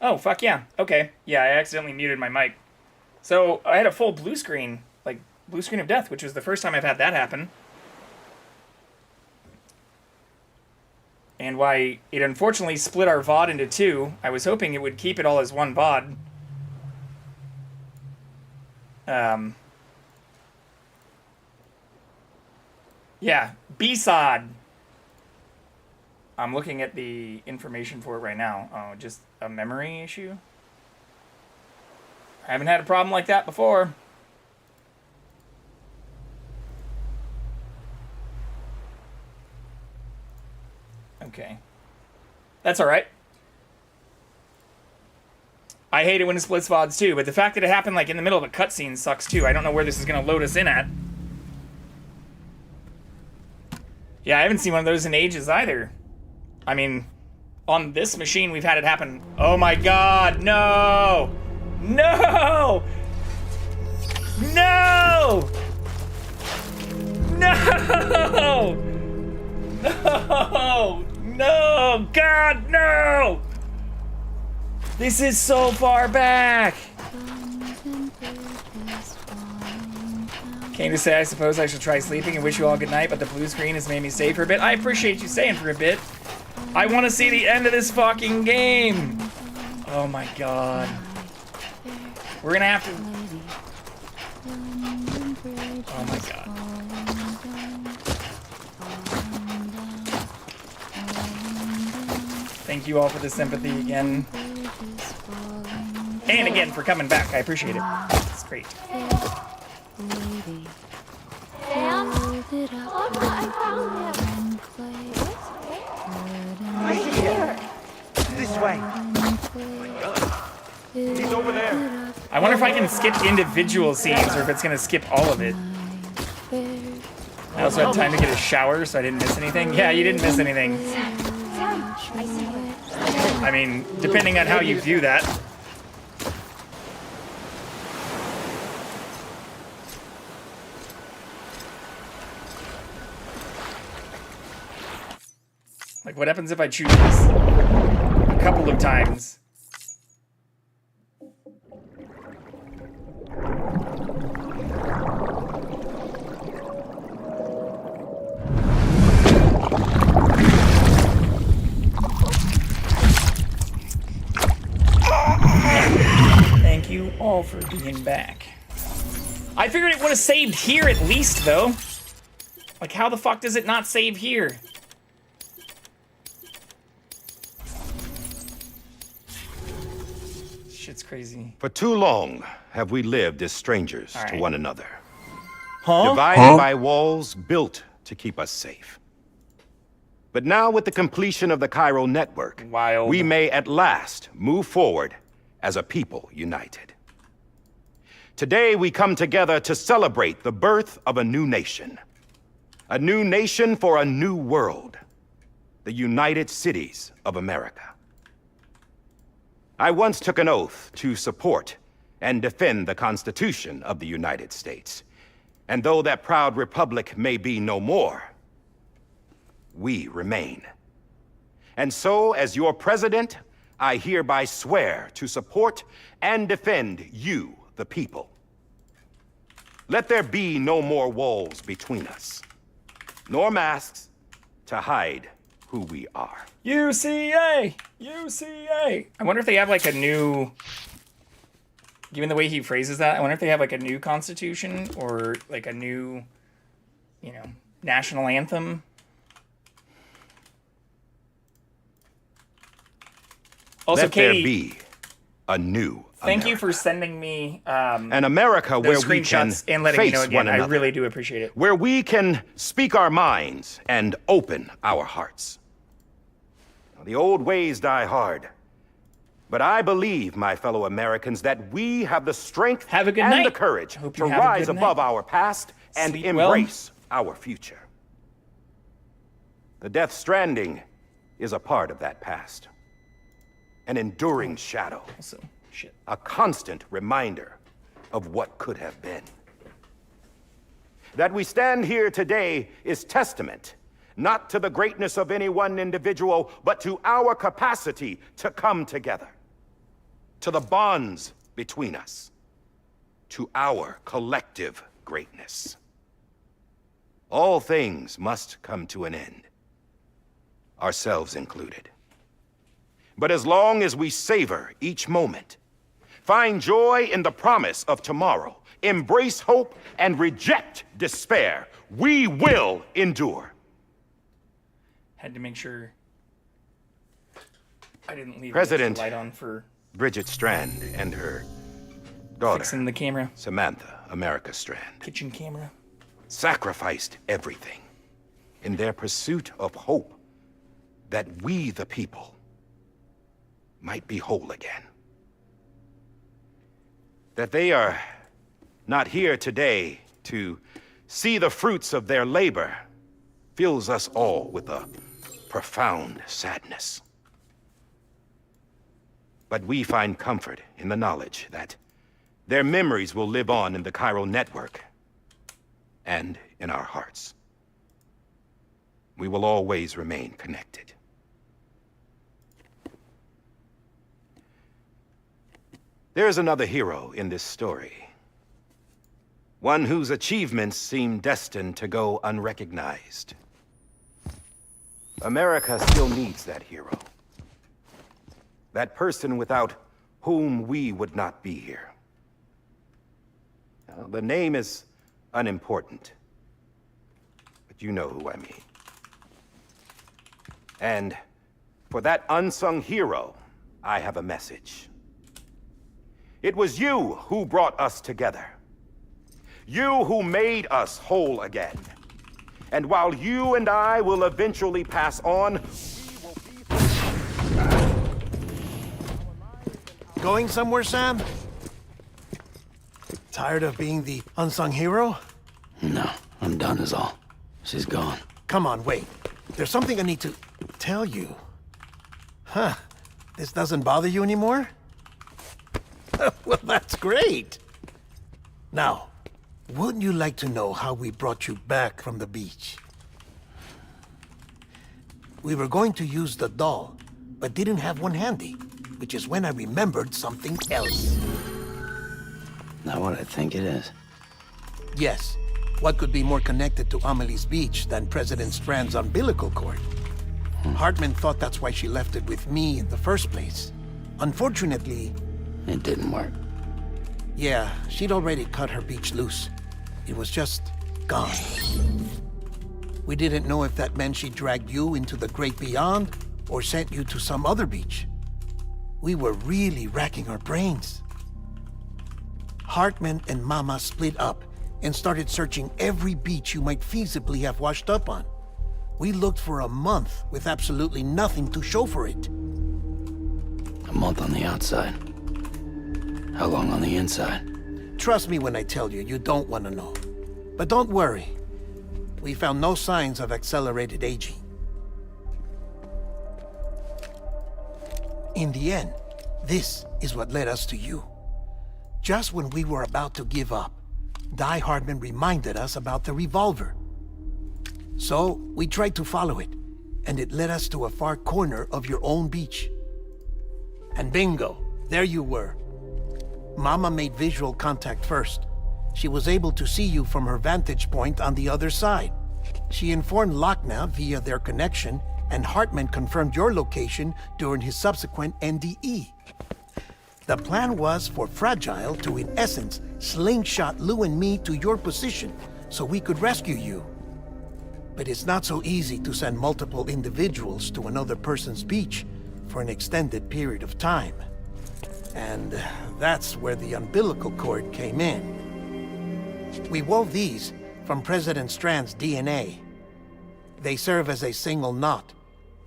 Oh, fuck yeah. Okay. Yeah, I accidentally muted my mic. So I had a full blue screen, like blue screen of death, which was the first time I've had that happen. And why it unfortunately split our VOD into two. I was hoping it would keep it all as one VOD. Yeah, B-Sod. I'm looking at the information for it right now. Oh, just a memory issue? I haven't had a problem like that before. Okay. That's alright. I hate it when it splits VODs too, but the fact that it happened like in the middle of a cutscene sucks too. I don't know where this is going to load us in at. Yeah, I haven't seen one of those in ages either. I mean, on this machine we've had it happen. Oh my god, no! No! No! No! No! No! God, no! This is so far back! Came to say I suppose I should try sleeping and wish you all good night, but the blue screen has made me stay for a bit. I appreciate you staying for a bit. I want to see the end of this fucking game! Oh my god. We're gonna have to... Oh my god. Thank you all for the sympathy again. And again for coming back. I appreciate it. It's great. This way. He's over there. I wonder if I can skip individual scenes or if it's gonna skip all of it. I also had time to get a shower, so I didn't miss anything. Yeah, you didn't miss anything. I mean, depending on how you view that. Like, what happens if I choose this a couple of times? Thank you all for being back. I figured it would have saved here at least, though. Like, how the fuck does it not save here? Shit's crazy. For too long have we lived as strangers to one another. Huh? Divided by walls built to keep us safe. But now with the completion of the Cairo network, we may at last move forward as a people united. Today we come together to celebrate the birth of a new nation. A new nation for a new world. The United Cities of America. I once took an oath to support and defend the Constitution of the United States. And though that proud republic may be no more, we remain. And so, as your president, I hereby swear to support and defend you, the people. Let there be no more walls between us, nor masks to hide who we are. UCA! UCA! I wonder if they have like a new... Given the way he phrases that, I wonder if they have like a new constitution or like a new, you know, national anthem. Also, Let Katie, there be a new thank America. you for sending me an America where those we can screenshots and letting me face know again. one another. I really do appreciate it. Where we can speak our minds and open our hearts. The old ways die hard. But I believe, my fellow Americans, that we have the strength Have a good and night. the courage Hope to you have a rise good above night. our past and Sleep well. embrace our future. The Death Stranding is a part of that past. An enduring shadow. Also, shit. A constant reminder of what could have been. That we stand here today is testament, not to the greatness of any one individual, but to our capacity to come together. to the bonds between us, to our collective greatness. All things must come to an end, ourselves included. But as long as we savor each moment, find joy in the promise of tomorrow, embrace hope, and reject despair, we will endure. Had to make sure I didn't leave President the light on for Bridget Strand and her daughter, fixing the camera. Samantha America Strand, Kitchen camera. sacrificed everything in their pursuit of hope that we, the people, might be whole again. That they are not here today to see the fruits of their labor fills us all with a profound sadness. But we find comfort in the knowledge that their memories will live on in the chiral network and in our hearts. We will always remain connected. There's another hero in this story. One whose achievements seem destined to go unrecognized. America still needs that hero. That person without whom we would not be here. Now, the name is unimportant, but you know who I mean. And for that unsung hero, I have a message. It was you who brought us together. You who made us whole again. And while you and I will eventually pass on, Going somewhere, Sam? Tired of being the unsung hero? No, I'm done is all. She's gone. Come on, wait. There's something I need to tell you. Huh. This doesn't bother you anymore? Well, that's great. Now, wouldn't you like to know how we brought you back from the beach? We were going to use the doll, but didn't have one handy, which is when I remembered something else. Not what I think it is. Yes. What could be more connected to Amelie's beach than President Strand's umbilical cord? Hartman thought that's why she left it with me in the first place. Unfortunately... It didn't work. Yeah, she'd already cut her beach loose. It was just gone. We didn't know if that meant she dragged you into the great beyond or sent you to some other beach. We were really racking our brains. Hartman and Mama split up and started searching every beach you might feasibly have washed up on. We looked for a month with absolutely nothing to show for it. A month on the outside. How long on the inside? Trust me when I tell you, you don't want to know. But don't worry. We found no signs of accelerated aging. In the end, this is what led us to you. Just when we were about to give up, Die Hardman reminded us about the revolver. So, we tried to follow it, and it led us to a far corner of your own beach. And bingo, there you were. Mama made visual contact first. She was able to see you from her vantage point on the other side. She informed Lochna via their connection, and Hartman confirmed your location during his subsequent NDE. The plan was for Fragile to, in essence, slingshot Lou and me to your position so we could rescue you. But it's not so easy to send multiple individuals to another person's beach for an extended period of time. And that's where the umbilical cord came in. We wove these from President Strand's DNA. They serve as a single knot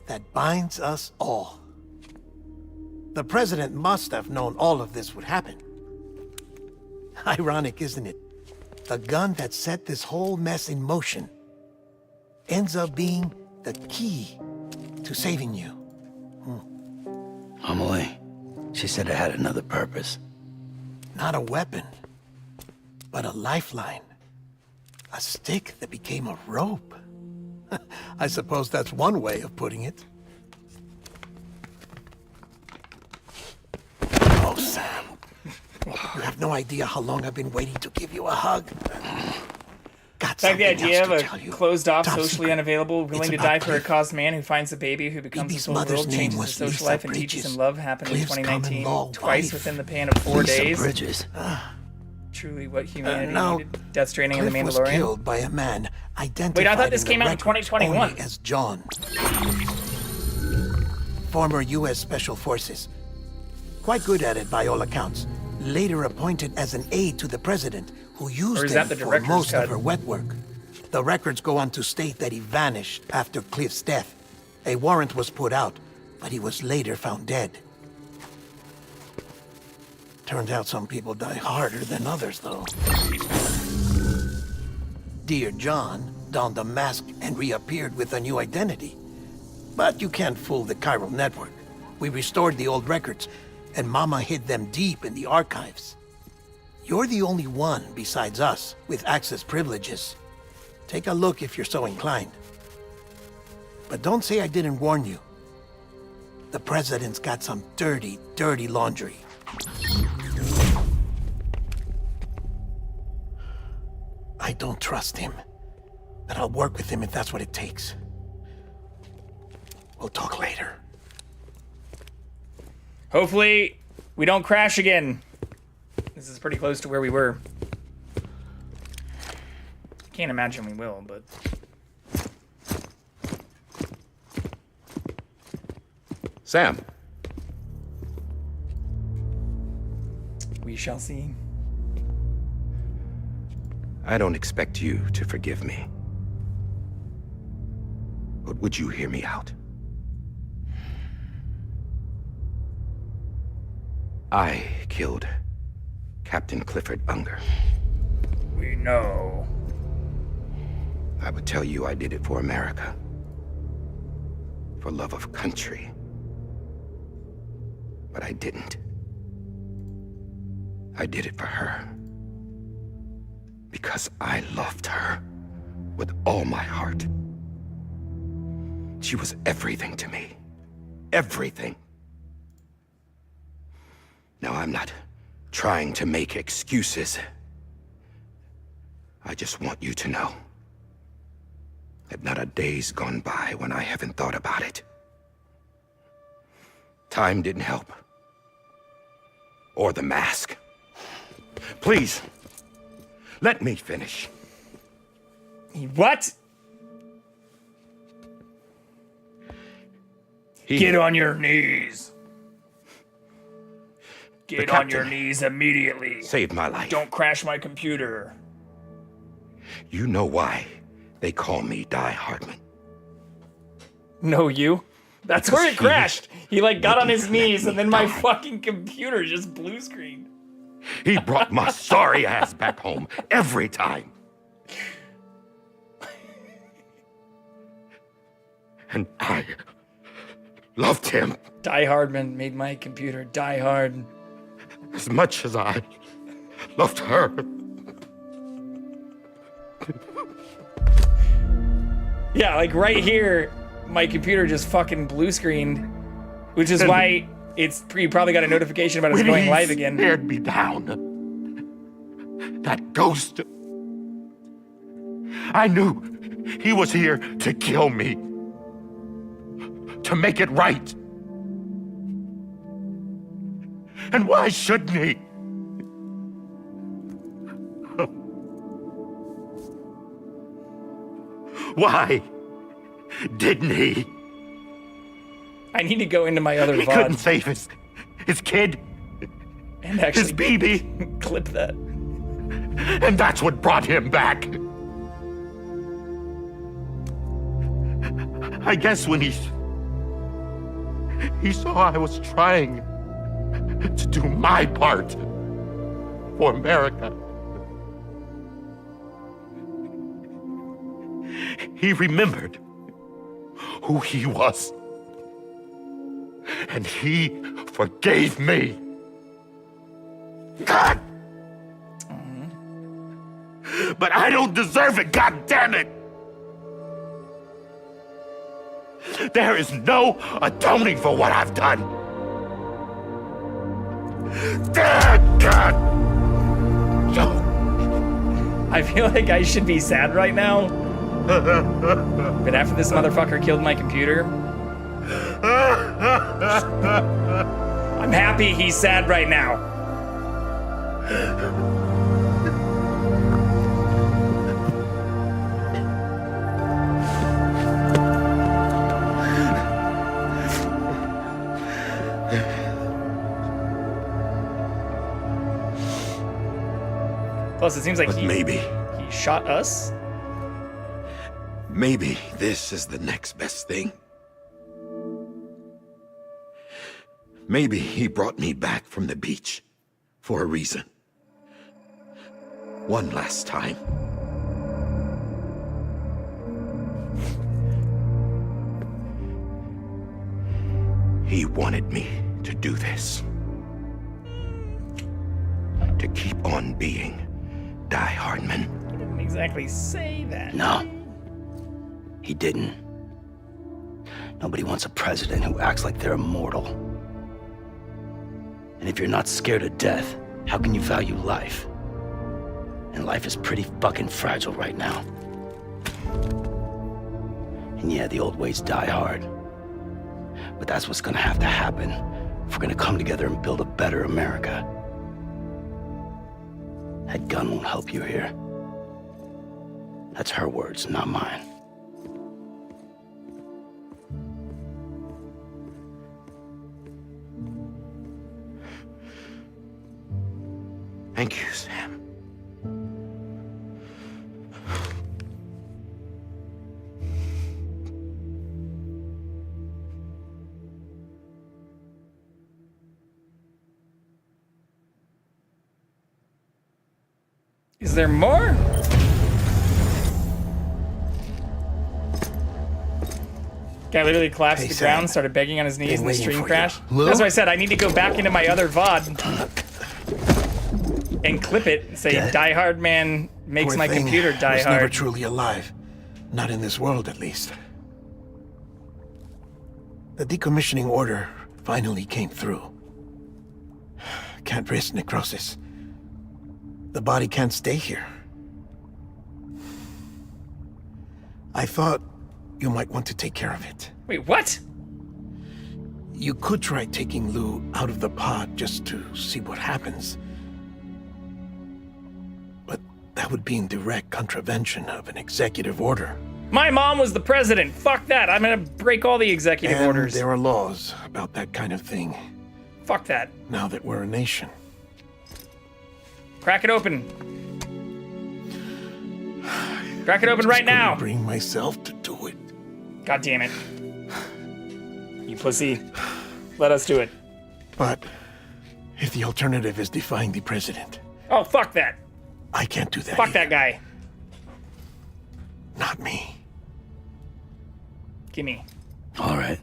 that binds us all. The President must have known all of this would happen. Ironic, isn't it? The gun that set this whole mess in motion ends up being the key to saving you. Amelie, she said it had another purpose. Not a weapon, but a lifeline. A stick that became a rope. I suppose that's one way of putting it. Oh, Sam. You have no idea how long I've been waiting to give you a hug. Got It's like the something idea of else to a tell you. closed-off, Top socially secret. unavailable, willing It's to about die for a Cliff. cause man who finds a baby who becomes Baby's his whole mother's world, name changes was his social Lisa life, and teaches Bridges. him love, happened in Cliff's 2019, common-law twice wife. within the span of 4 Lisa days. Bridges. Truly what humanity now, needed. Death Stranding and the Cliff was Mandalorian. killed by a man identified Wait, I thought this in came the out in records 2021. only as John. Former U.S. Special Forces. Quite good at it by all accounts. Later appointed as an aide to the president, who used Or is him that the for director's most cut? of her wet work. The records go on to state that he vanished after Cliff's death. A warrant was put out, but he was later found dead. Turns out some people die harder than others, though. Dear John donned a mask and reappeared with a new identity. But you can't fool the chiral network. We restored the old records, and Mama hid them deep in the archives. You're the only one besides us with access privileges. Take a look if you're so inclined. But don't say I didn't warn you. The president's got some dirty, dirty laundry. I don't trust him, but I'll work with him if that's what it takes. We'll talk later. Hopefully, we don't crash again. This is pretty close to where we were. Can't imagine we will, but... Sam, We shall see. I don't expect you to forgive me. But would you hear me out? I killed Captain Clifford Unger. We know. I would tell you I did it for America. For love of country. But I didn't. I did it for her. Because I loved her with all my heart. She was everything to me. Everything. Now, I'm not trying to make excuses. I just want you to know that not a day's gone by when I haven't thought about it. Time didn't help. Or the mask. Please, let me finish. What? Get on your knees. Get on your knees immediately. Saved my life. Don't crash my computer. You know why they call me Die Hardman? No, you. That's Because where it he crashed. He like got on his wouldn't let knees and me then my die. fucking computer just blue screened. He brought my sorry ass back home every time. And I loved him Die Hardman made my computer die hard. as much as I loved her. Yeah, like right here, my computer just fucking blue screened, which is why you probably got a notification about us When going he live again. stared me down, that ghost, I knew he was here to kill me, to make it right. And why shouldn't he? Why didn't he? I need to go into my other He couldn't VOD save his kid, and his actually baby, clip that. and that's what brought him back. I guess when he saw I was trying to do my part for America, he remembered who he was. And he forgave me. God! But I don't deserve it, God damn it! There is no atoning for what I've done. I feel like I should be sad right now. But after this motherfucker killed my computer, I'm happy he's sad right now. Plus, it seems like maybe he shot us. Maybe this is the next best thing. Maybe he brought me back from the beach for a reason. One last time. He wanted me to do this. To keep on being Die Hardman. He didn't exactly say that. No. He didn't. Nobody wants a president who acts like they're immortal. And if you're not scared of death, how can you value life? And life is pretty fucking fragile right now. And yeah, the old ways die hard. But that's what's gonna have to happen if we're gonna come together and build a better America. That gun won't help you here. That's her words, not mine. Thank you, Sam. Is there more? Guy literally collapsed to the ground, started begging on his knees, and the stream crashed. That's why I said I need to go back into my other VOD and clip it and say, Die Hard Man makes my computer die hard. Never truly alive. Not in this world, at least. The decommissioning order finally came through. Can't risk necrosis. The body can't stay here. I thought you might want to take care of it. Wait, what? You could try taking Lou out of the pod just to see what happens. But that would be in direct contravention of an executive order. My mom was the president. Fuck that. I'm gonna break all the executive orders. There are laws about that kind of thing. Fuck that. Now that we're a nation. Crack it open. Crack it open right now. Bring myself to do it. God damn it. You pussy. Let us do it. But if the alternative is defying the president. Oh, fuck that. I can't do that. Fuck that guy. Not me. Gimme. All right.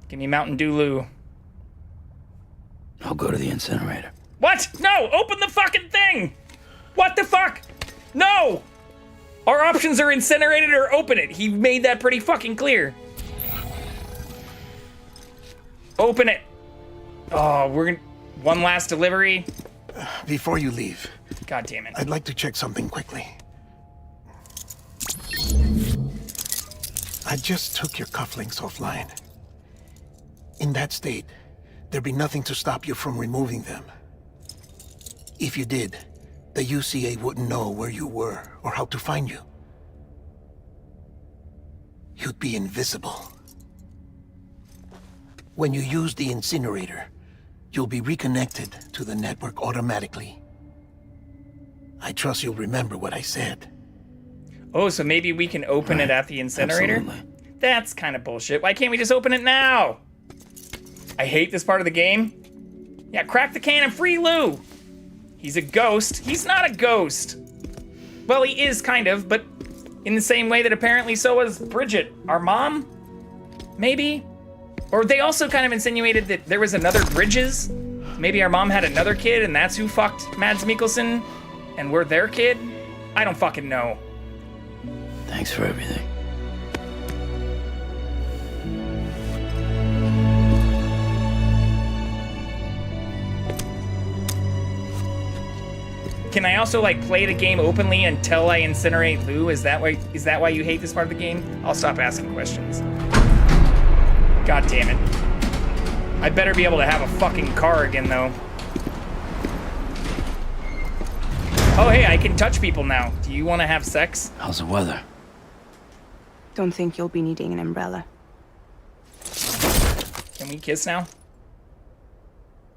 Give me Mountain Dew Lou. I'll go to the incinerator. What? No! Open the fucking thing! What the fuck? No! Our options are incinerate it or open it. He made that pretty fucking clear. Open it. Oh, we're gonna... One last delivery. Before you leave. God damn it. I'd like to check something quickly. I just took your cufflinks offline. In that state, there'd be nothing to stop you from removing them. If you did, the UCA wouldn't know where you were or how to find you. You'd be invisible. When you use the incinerator, you'll be reconnected to the network automatically. I trust you'll remember what I said. Oh, so maybe we can open it at the incinerator? Absolutely. That's kind of bullshit. Why can't we just open it now? I hate this part of the game. Yeah, crack the can and free Lou. He's a ghost. He's not a ghost. Well, he is kind of, but in the same way that apparently so was Bridget, our mom? Maybe? Or they also kind of insinuated that there was another Bridges. Maybe our mom had another kid and that's who fucked Mads Mikkelsen and we're their kid? I don't fucking know. Thanks for everything. Can I also like play the game openly until I incinerate Lou? Is that why you hate this part of the game? I'll stop asking questions. God damn it. I better be able to have a fucking car again though. Oh hey, I can touch people now. Do you want to have sex? How's the weather? Don't think you'll be needing an umbrella. Can we kiss now?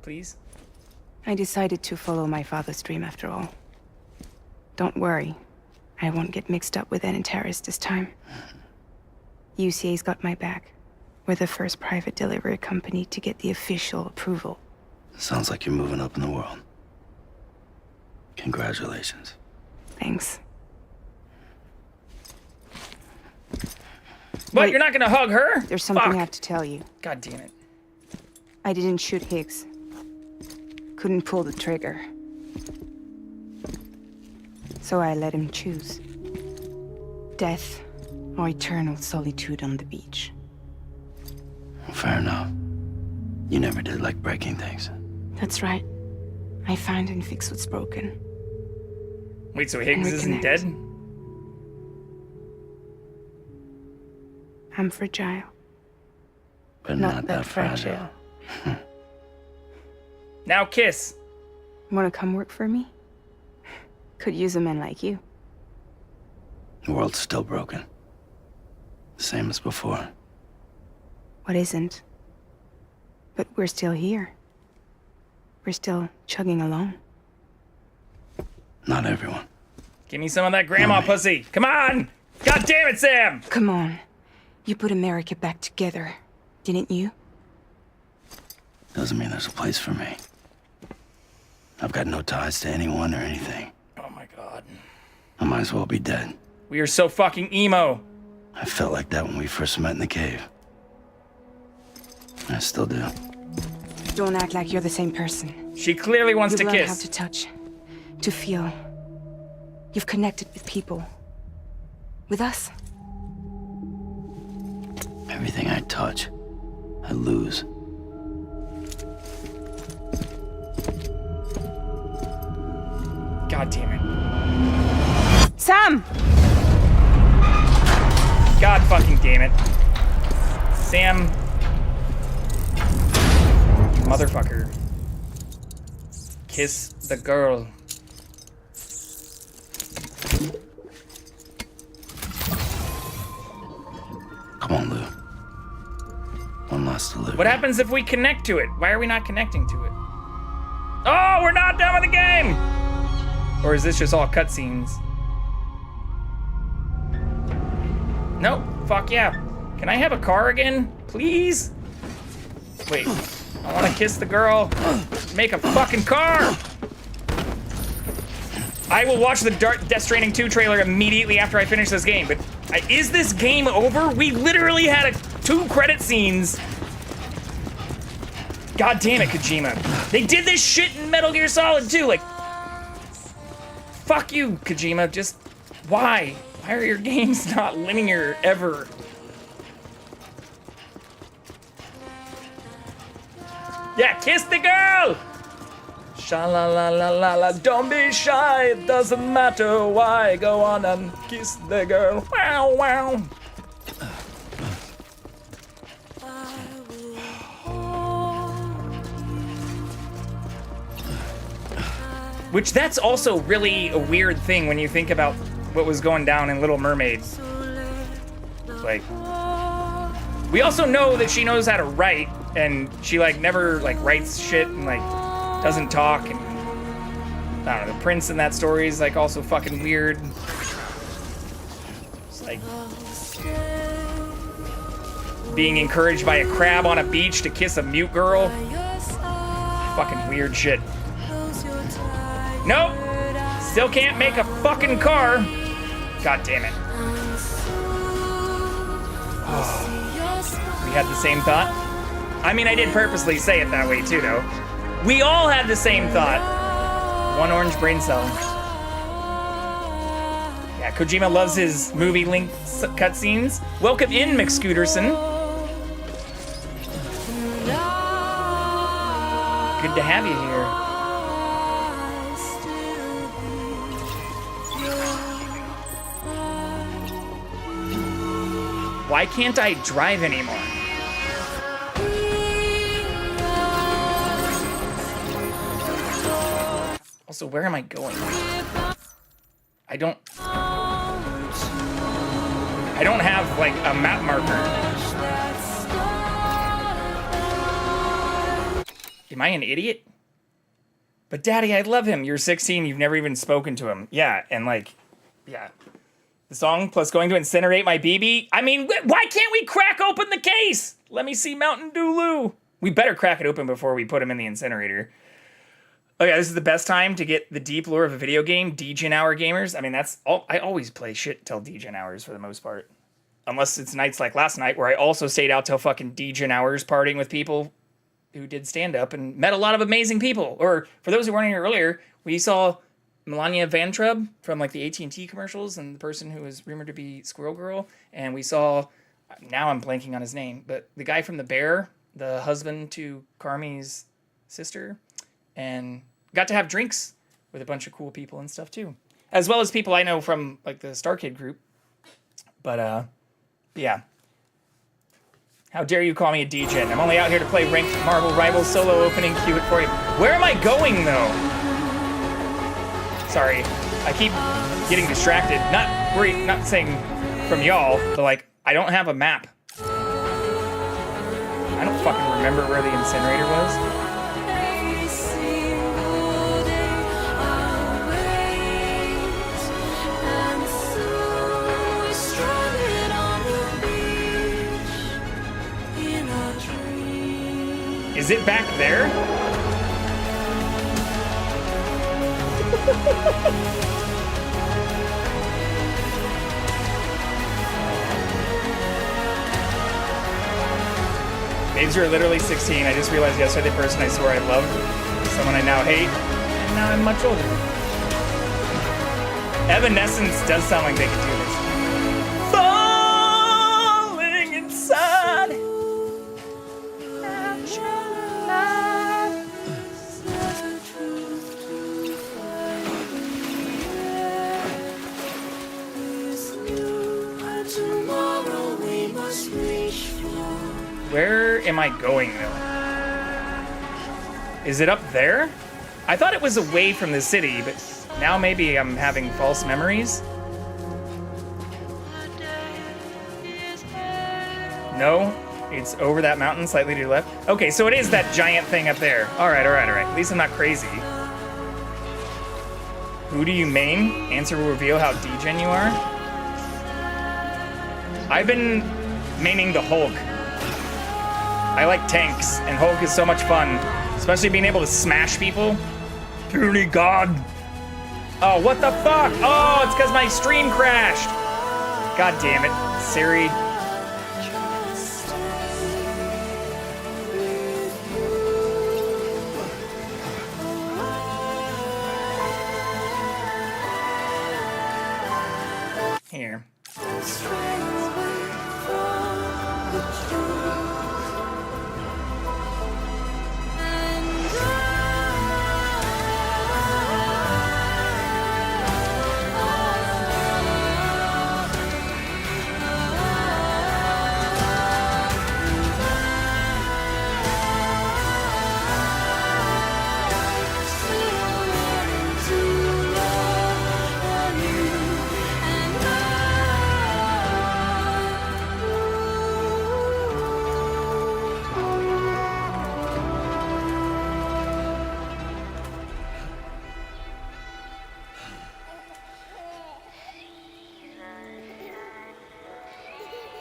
Please? I decided to follow my father's dream after all. Don't worry. I won't get mixed up with any terrorists this time. UCA's got my back. We're the first private delivery company to get the official approval. Sounds like you're moving up in the world. Congratulations. Thanks. What? Wait. You're not gonna hug her? There's something Fuck. I have to tell you. God damn it. I didn't shoot Higgs. Couldn't pull the trigger. So I let him choose. Death or eternal solitude on the beach. Fair enough. You never did like breaking things. That's right. I find and fix what's broken. Wait, so Higgs And isn't reconnect. dead? I'm fragile. But Not not that that fragile. Now kiss. Wanna come work for me? Could use a man like you. The world's still broken. The same as before. What isn't? But we're still here. We're still chugging along. Not everyone. Give me some of that grandma Mommy. pussy. Come on! God damn it, Sam! Come on. You put America back together, didn't you? Doesn't mean there's a place for me. I've got no ties to anyone or anything. Oh my god. I might as well be dead. We are so fucking emo. I felt like that when we first met in the cave. I still do. Don't act like you're the same person. She clearly wants You've to learned how kiss. to touch, to feel. You've connected with people. With us. Everything I touch, I lose. God damn it. Sam! God fucking damn it. Sam. You motherfucker. Kiss the girl. Come on, Lou. One last delivery. What happens if we connect to it? Why are we not connecting to it? Oh, we're not done with the game! Or is this just all cutscenes? Nope. Fuck yeah. Can I have a car again? Please? Wait. I want to kiss the girl. Make a fucking car! I will watch the Death Stranding 2 trailer immediately after I finish this game, but is this game over? We literally had 2 credit scenes. God damn it, Kojima. They did this shit in Metal Gear Solid 2, like... Fuck you, Kojima, just... Why? Why are your games not linear, ever? Yeah, kiss the girl! Sha-la-la-la-la-la, don't be shy, it doesn't matter why. Go on and kiss the girl. Wow, wow. Which, that's also really a weird thing when you think about what was going down in Little Mermaid. Like, we also know that she knows how to write, and she, like, never, like, writes shit and, like, doesn't talk, and I don't know, the prince in that story is, like, also fucking weird. It's like being encouraged by a crab on a beach to kiss a mute girl. Fucking weird shit. Nope. Still can't make a fucking car. God damn it. We had the same thought. I mean, I did purposely say it that way too, though. We all had the same thought. One orange brain cell. Yeah, Kojima loves his movie link cutscenes. Welcome in, McScooterson. Good to have you here. Why can't I drive anymore? Also, where am I going? I don't have, like, a map marker. Am I an idiot? But Daddy, I love him. You're 16, you've never even spoken to him. Yeah, and like, yeah. The song plus going to incinerate my BB. I mean, why can't we crack open the case? Let me see Mountain Dew Lou. We better crack it open before we put him in the incinerator. Oh yeah, this is the best time to get the deep lore of a video game, DGen hour gamers. I mean, that's all. I always play shit till DGen hours for the most part. Unless it's nights like last night where I also stayed out till fucking DGen hours partying with people who did stand-up and met a lot of amazing people. Or, for those who weren't here earlier, we saw Melania Van Trub from, like, the AT&T commercials and the person who was rumored to be Squirrel Girl. And we saw, now I'm blanking on his name, but the guy from The Bear, the husband to Carmi's sister, and got to have drinks with a bunch of cool people and stuff, too. As well as people I know from, like, the Star Kid group. But, yeah. How dare you call me a DGen? I'm only out here to play ranked Marvel Rivals solo opening. Cue it for you. Where am I going, though? Sorry. I keep getting distracted. Not saying from y'all, but, like, I don't have a map. I don't fucking remember where the incinerator was. Is it back there? Babes, you're literally 16. I just realized yesterday the person I swore I loved, someone I now hate, and now I'm much older. Evanescence does sound like they could do this. Falling inside. Where am I going, though? Is it up there? I thought it was away from the city, but now maybe I'm having false memories. No, it's over that mountain, slightly to your left. Okay, so it is that giant thing up there. All right. At least I'm not crazy. Who do you main? Answer will reveal how DGen you are. I've been maining the Hulk. I like tanks, and Hulk is so much fun. Especially being able to smash people. Puny God. Oh, what the fuck? Oh, it's because my stream crashed. God damn it, Siri. Here.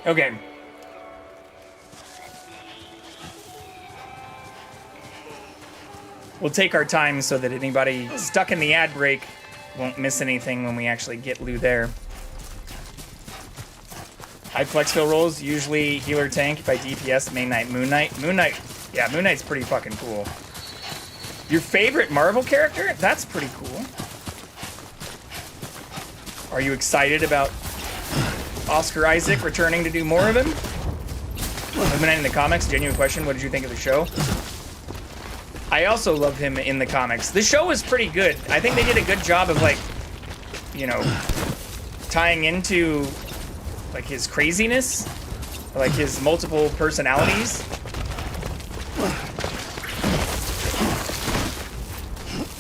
Okay. We'll take our time so that anybody stuck in the ad break won't miss anything when we actually get Lou there. High flex fill rolls, usually healer tank by DPS, main knight, Moon Knight. Moon Knight, yeah, Moon Knight's pretty fucking cool. Your favorite Marvel character? That's pretty cool. Are you excited about Oscar Isaac returning to do more of him? Illuminate in the comics, genuine question, what did you think of the show? I also love him in the comics. The show was pretty good. I think they did a good job of, like, you know, tying into, like, his craziness. like his multiple personalities.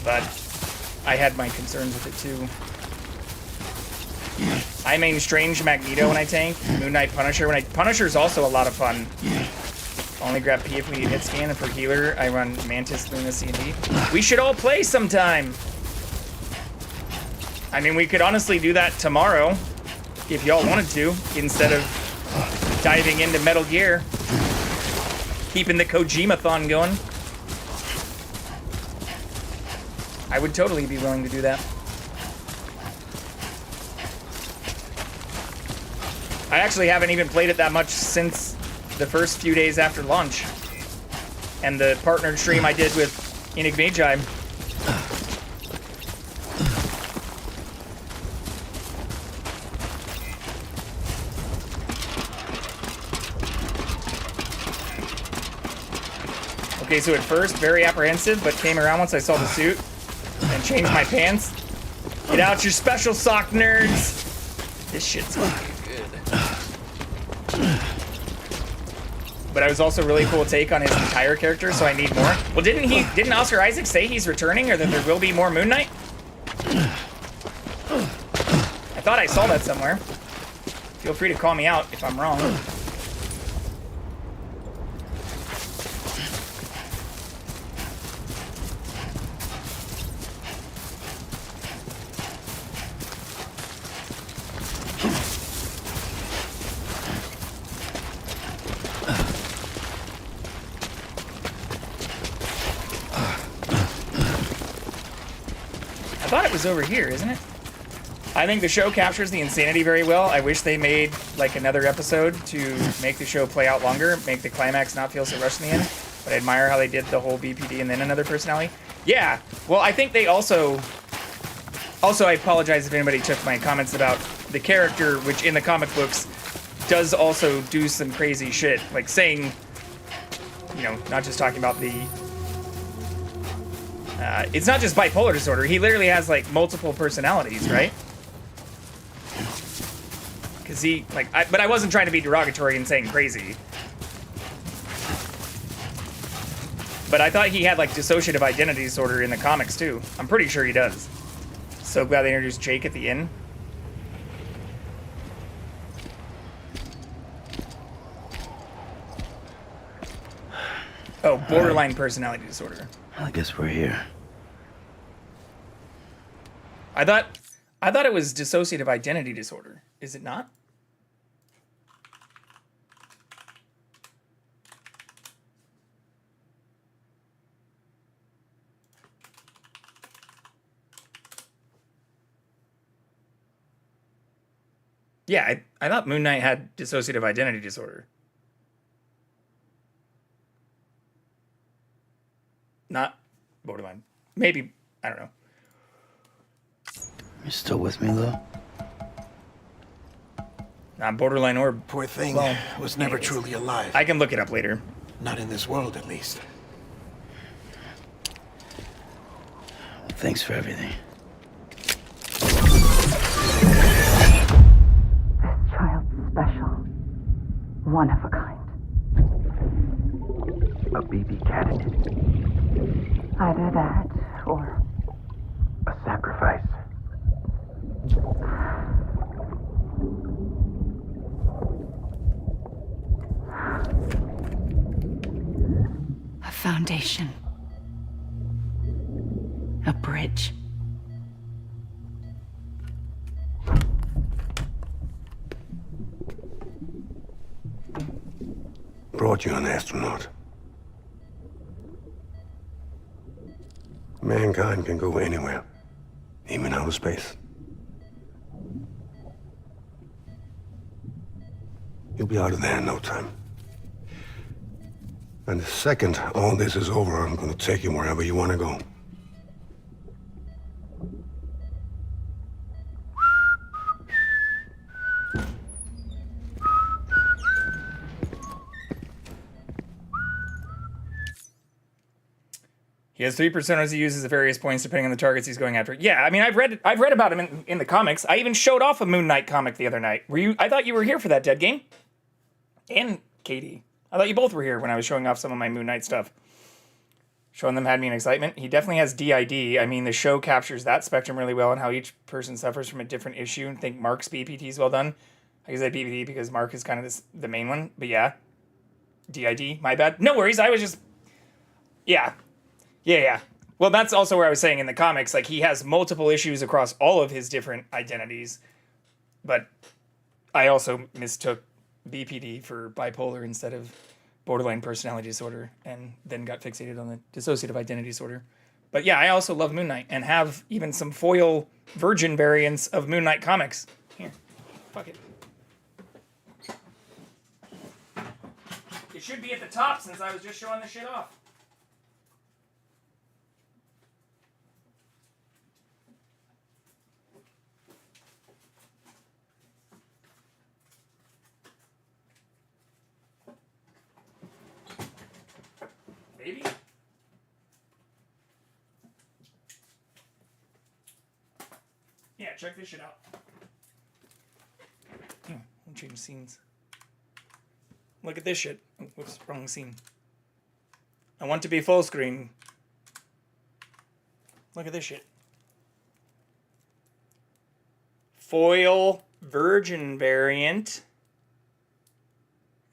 But I had my concerns with it too. I main Strange Magneto when I tank, Moon Knight Punisher. Punisher's also a lot of fun. Only grab P if we need hit scan, and for healer, I run Mantis, Luna, C&D. We should all play sometime! I mean, we could honestly do that tomorrow, if y'all wanted to, instead of diving into Metal Gear. Keeping the Kojima-thon going. I would totally be willing to do that. I actually haven't even played it that much since the first few days after launch. And the partnered stream I did with Enigmagi. Okay, so at first, very apprehensive, but came around once I saw the suit and changed my pants. Get out your special sock, nerds! This shit's fucking good. But I was also really cool take on his entire character, so I need more. Well, didn't Oscar Isaac say he's returning, or that there will be more Moon Knight? I thought I saw that somewhere. Feel free to call me out if I'm wrong. I thought it was over here, isn't it? I think the show captures the insanity very well. I wish they made like another episode to make the show play out longer, make the climax not feel so rushed in the end. But I admire how they did the whole BPD and then another personality. Yeah, well, I think they also I apologize if anybody took my comments about the character, which in the comic books does also do some crazy shit. Like saying, you know, not just talking about the... it's not just bipolar disorder. He literally has, like, multiple personalities, right? Because he, like... but I wasn't trying to be derogatory and saying crazy. But I thought he had, like, dissociative identity disorder in the comics, too. I'm pretty sure he does. So glad they introduced Jake at the end. Oh, borderline personality disorder. I guess we're here. I thought it was dissociative identity disorder. Is it not? Yeah, I thought Moon Knight had dissociative identity disorder. Not borderline. Maybe, I don't know. You're still with me, though? Not borderline or... Poor thing well, was never anyways. truly alive. I can look it up later. Not in this world, at least. Thanks for everything. This child's special. One of a kind. A baby candidate. Either that, or... A sacrifice. a foundation. A bridge. Brought you an astronaut. Mankind can go anywhere, even outer space. You'll be out of there in no time. And the second all this is over, I'm gonna take you wherever you want to go. He has 3 personas he uses at various points depending on the targets he's going after. Yeah, I mean, I've read about him in the comics. I even showed off a Moon Knight comic the other night. I thought you were here for that, Dead Game. And Katie. I thought you both were here when I was showing off some of my Moon Knight stuff. Showing them had me in excitement. He definitely has DID. I mean, the show captures that spectrum really well and how each person suffers from a different issue. I think Mark's BPT is well done. I say BPT because Mark is kind of the main one. But yeah. DID. My bad. No worries. I was just... Yeah. Well, that's also where I was saying in the comics, like, he has multiple issues across all of his different identities. But I also mistook BPD for bipolar instead of borderline personality disorder, and then got fixated on the dissociative identity disorder. But yeah, I also love Moon Knight, and have even some foil virgin variants of Moon Knight comics. Here, fuck it. It should be at the top since I was just showing the shit off. Maybe. Yeah, check this shit out. I'll change scenes. Look at this shit. Whoops, wrong scene. I want to be full screen. Look at this shit. Foil virgin variant.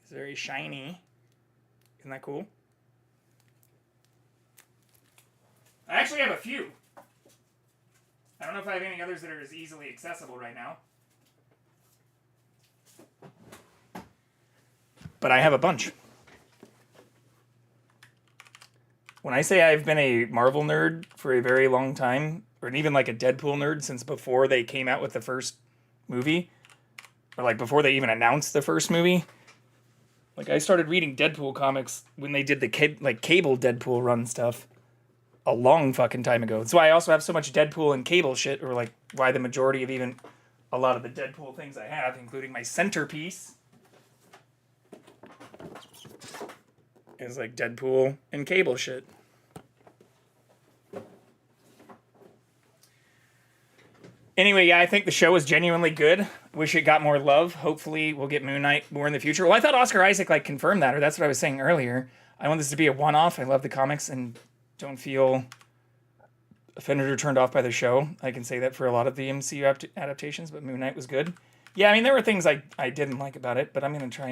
It's very shiny. Isn't that cool? I actually have a few. I don't know if I have any others that are as easily accessible right now. But I have a bunch. When I say I've been a Marvel nerd for a very long time, or even like a Deadpool nerd since before they came out with the first movie, or like before they even announced the first movie, like I started reading Deadpool comics when they did the cable Deadpool run stuff. A long fucking time ago. That's why I also have so much Deadpool and Cable shit, or like why the majority of even a lot of the Deadpool things I have, including my centerpiece, is like Deadpool and Cable shit. Anyway, yeah, I think the show is genuinely good. Wish it got more love. Hopefully we'll get Moon Knight more in the future. Well, I thought Oscar Isaac like confirmed that, or that's what I was saying earlier. I want this to be a one-off. I love the comics and don't feel offended or turned off by the show. I can say that for a lot of the MCU adaptations, but Moon Knight was good. Yeah, I mean, there were things I didn't like about it, but I'm going to try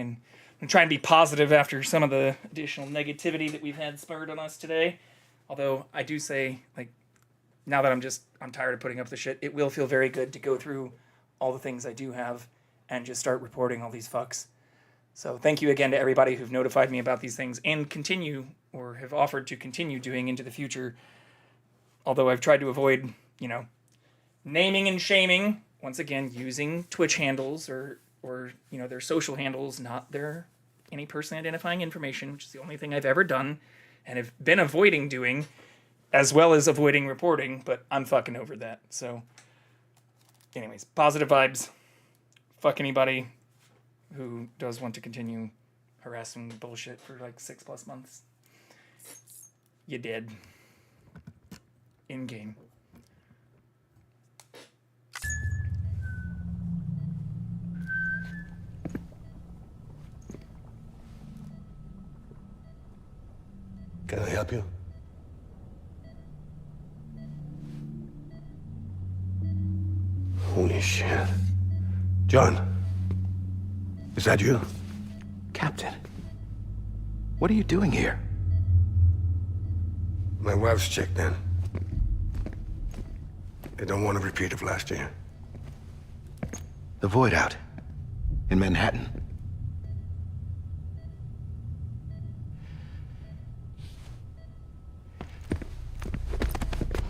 and be positive after some of the additional negativity that we've had spurred on us today. Although I do say, like, now that I'm tired of putting up the shit, it will feel very good to go through all the things I do have and just start reporting all these fucks. So thank you again to everybody who've notified me about these things and continue or have offered to continue doing into the future. Although I've tried to avoid, naming and shaming, once again, using Twitch handles or their social handles, not their any personally identifying information, which is the only thing I've ever done and have been avoiding doing, as well as avoiding reporting, but I'm fucking over that. So anyways, positive vibes. Fuck anybody who does want to continue harassing bullshit for like 6+ months. You did. In game. Can I help you? Holy shit. John. Is that you? Captain, what are you doing here? My wife's checked in. They don't want a repeat of last year. The Void out in Manhattan.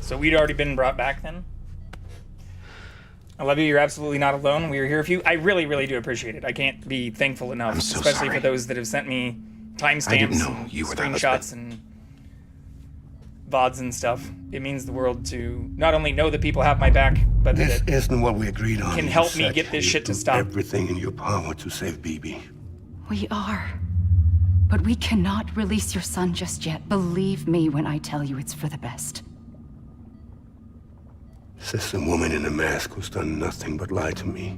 So we'd already been brought back then? I love you. You're absolutely not alone. We are here for you. I really, really do appreciate it. I can't be thankful enough, I'm so especially sorry. for those that have sent me timestamps I didn't know and you were the screenshots and VODs and stuff. It means the world to not only know that people have my back, but This that it isn't what we agreed on. can You help me said get this you'd shit to do stop. everything in your power to save BB. We are. But we cannot release your son just yet. Believe me when I tell you it's for the best. This a woman in a mask who's done nothing but lie to me.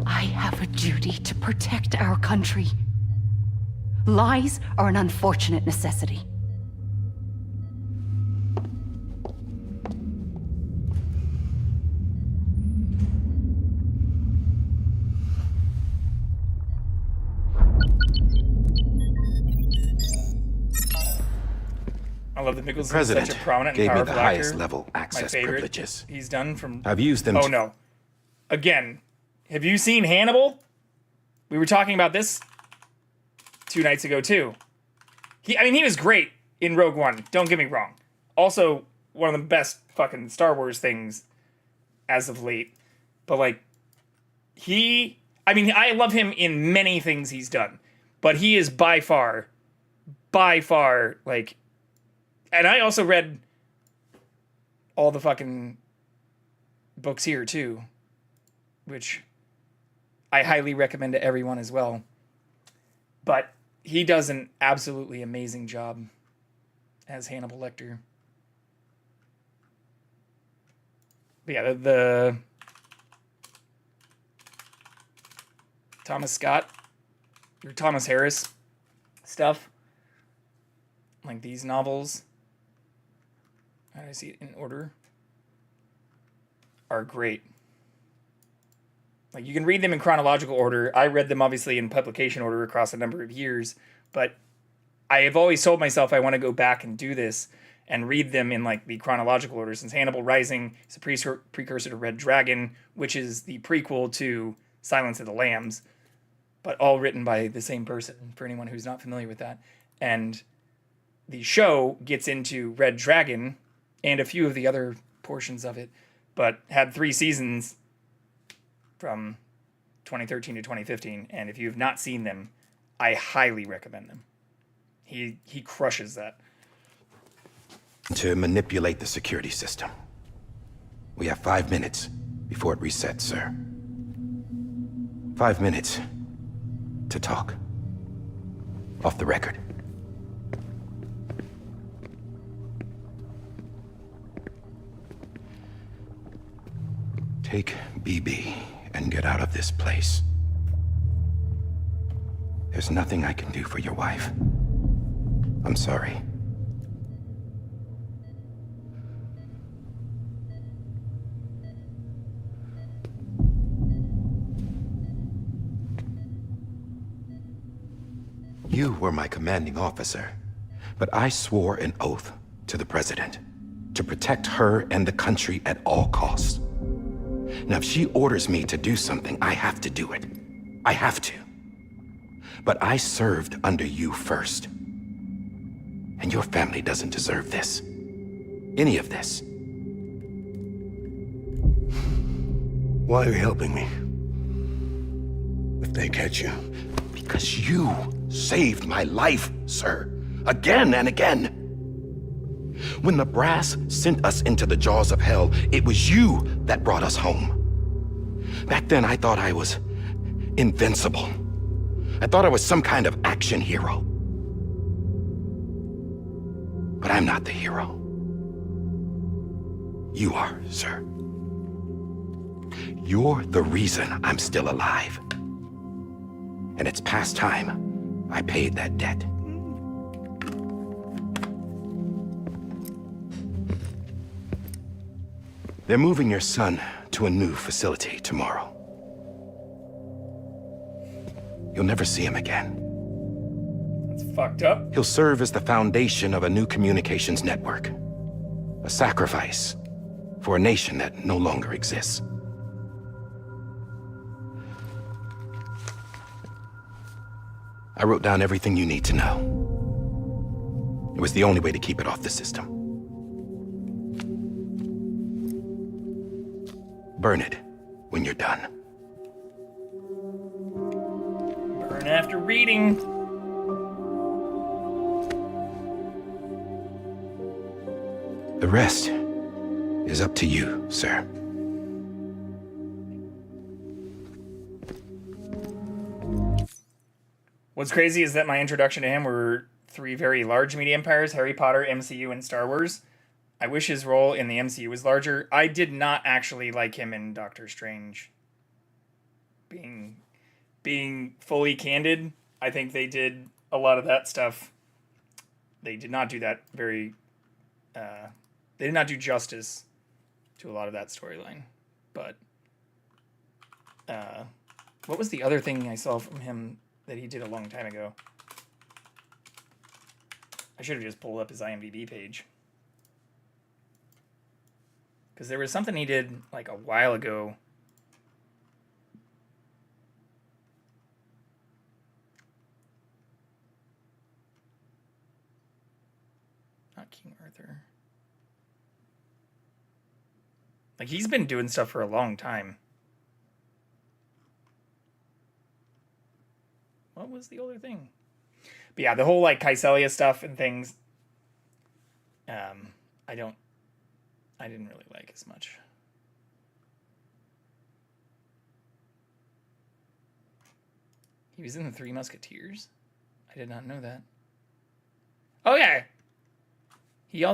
I have a duty to protect our country. Lies are an unfortunate necessity. I love that Mikkelsen is President such a prominent and gave me powerful the highest actor. level My access favorite privileges. he's done from... I've used them. Oh, no. Again, have you seen Hannibal? We were talking about this 2 nights ago, too. I mean, he was great in Rogue One. Don't get me wrong. Also, one of the best fucking Star Wars things as of late. But, like, I mean, I love him in many things he's done. But he is by far, like... And I also read all the fucking books here, too. Which I highly recommend to everyone as well. But he does an absolutely amazing job as Hannibal Lecter. But yeah, the Thomas Scott or Thomas Harris stuff, like these novels, how do I see it in order, are great. Like, you can read them in chronological order. I read them obviously in publication order across a number of years, but I have always told myself I want to go back and do this and read them in like the chronological order, since Hannibal Rising is a precursor to Red Dragon, which is the prequel to Silence of the Lambs, but all written by the same person, for anyone who's not familiar with that. And the show gets into Red Dragon and a few of the other portions of it, but had 3 seasons from 2013 to 2015, and if you have not seen them, I highly recommend them. He crushes that. To manipulate the security system. We have 5 minutes before it resets, sir. 5 minutes to talk. Off the record. Take BB and get out of this place. There's nothing I can do for your wife. I'm sorry. You were my commanding officer, but I swore an oath to the President to protect her and the country at all costs. Now, if she orders me to do something, I have to do it. I have to. But I served under you first. And your family doesn't deserve this. Any of this. Why are you helping me? If they catch you. Because you saved my life, sir. Again and again. When the brass sent us into the jaws of hell, it was you that brought us home. Back then, I thought I was invincible. I thought I was some kind of action hero. But I'm not the hero. You are, sir. You're the reason I'm still alive. And it's past time I paid that debt. They're moving your son to a new facility tomorrow. You'll never see him again. That's fucked up. He'll serve as the foundation of a new communications network. A sacrifice for a nation that no longer exists. I wrote down everything you need to know. It was the only way to keep it off the system. Burn it when you're done. Burn after reading. The rest is up to you, sir. What's crazy is that my introduction to him were 3 very large media empires: Harry Potter, MCU, and Star Wars. I wish his role in the MCU was larger. I did not actually like him in Doctor Strange. being fully candid, I think they did a lot of that stuff. They did not do that very. They did not do justice to a lot of that storyline. But what was the other thing I saw from him that he did a long time ago? I should have just pulled up his IMDb page. Because there was something he did like a while ago. Not King Arthur. Like, he's been doing stuff for a long time. What was the older thing? But yeah, the whole, like, Kycelia stuff and things, I didn't really like as much. He was in the Three Musketeers? I did not know that. Oh, yeah. He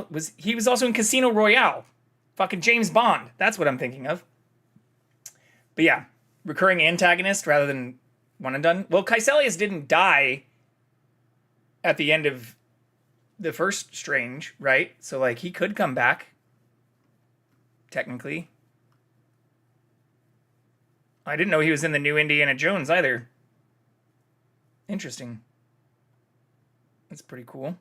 was also in Casino Royale. Fucking James Bond. That's what I'm thinking of. But yeah, recurring antagonist rather than one and done. Well, Kycelius didn't die at the end of the first Strange, right? So, like, he could come back. Technically. I didn't know he was in the new Indiana Jones either. Interesting. That's pretty cool.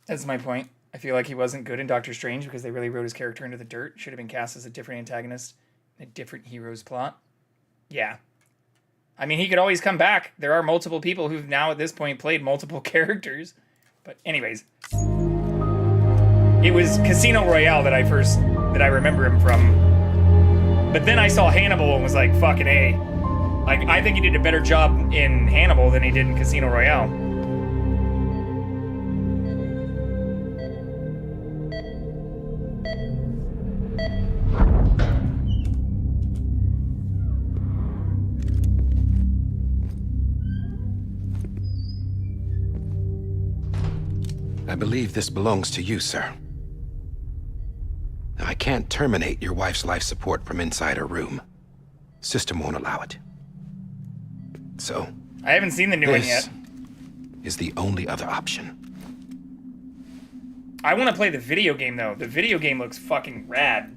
That's my point. I feel like he wasn't good in Doctor Strange because they really wrote his character into the dirt. Should have been cast as a different antagonist in a different hero's plot. Yeah. I mean, he could always come back. There are multiple people who've now at this point played multiple characters. But anyways. It was Casino Royale that I remember him from. But then I saw Hannibal and was like, fucking A. Like, I think he did a better job in Hannibal than he did in Casino Royale. I believe this belongs to you, sir. I can't terminate your wife's life support from inside her room. System won't allow it. So... I haven't seen the new one yet. Is the only other option. I want to play the video game, though. The video game looks fucking rad.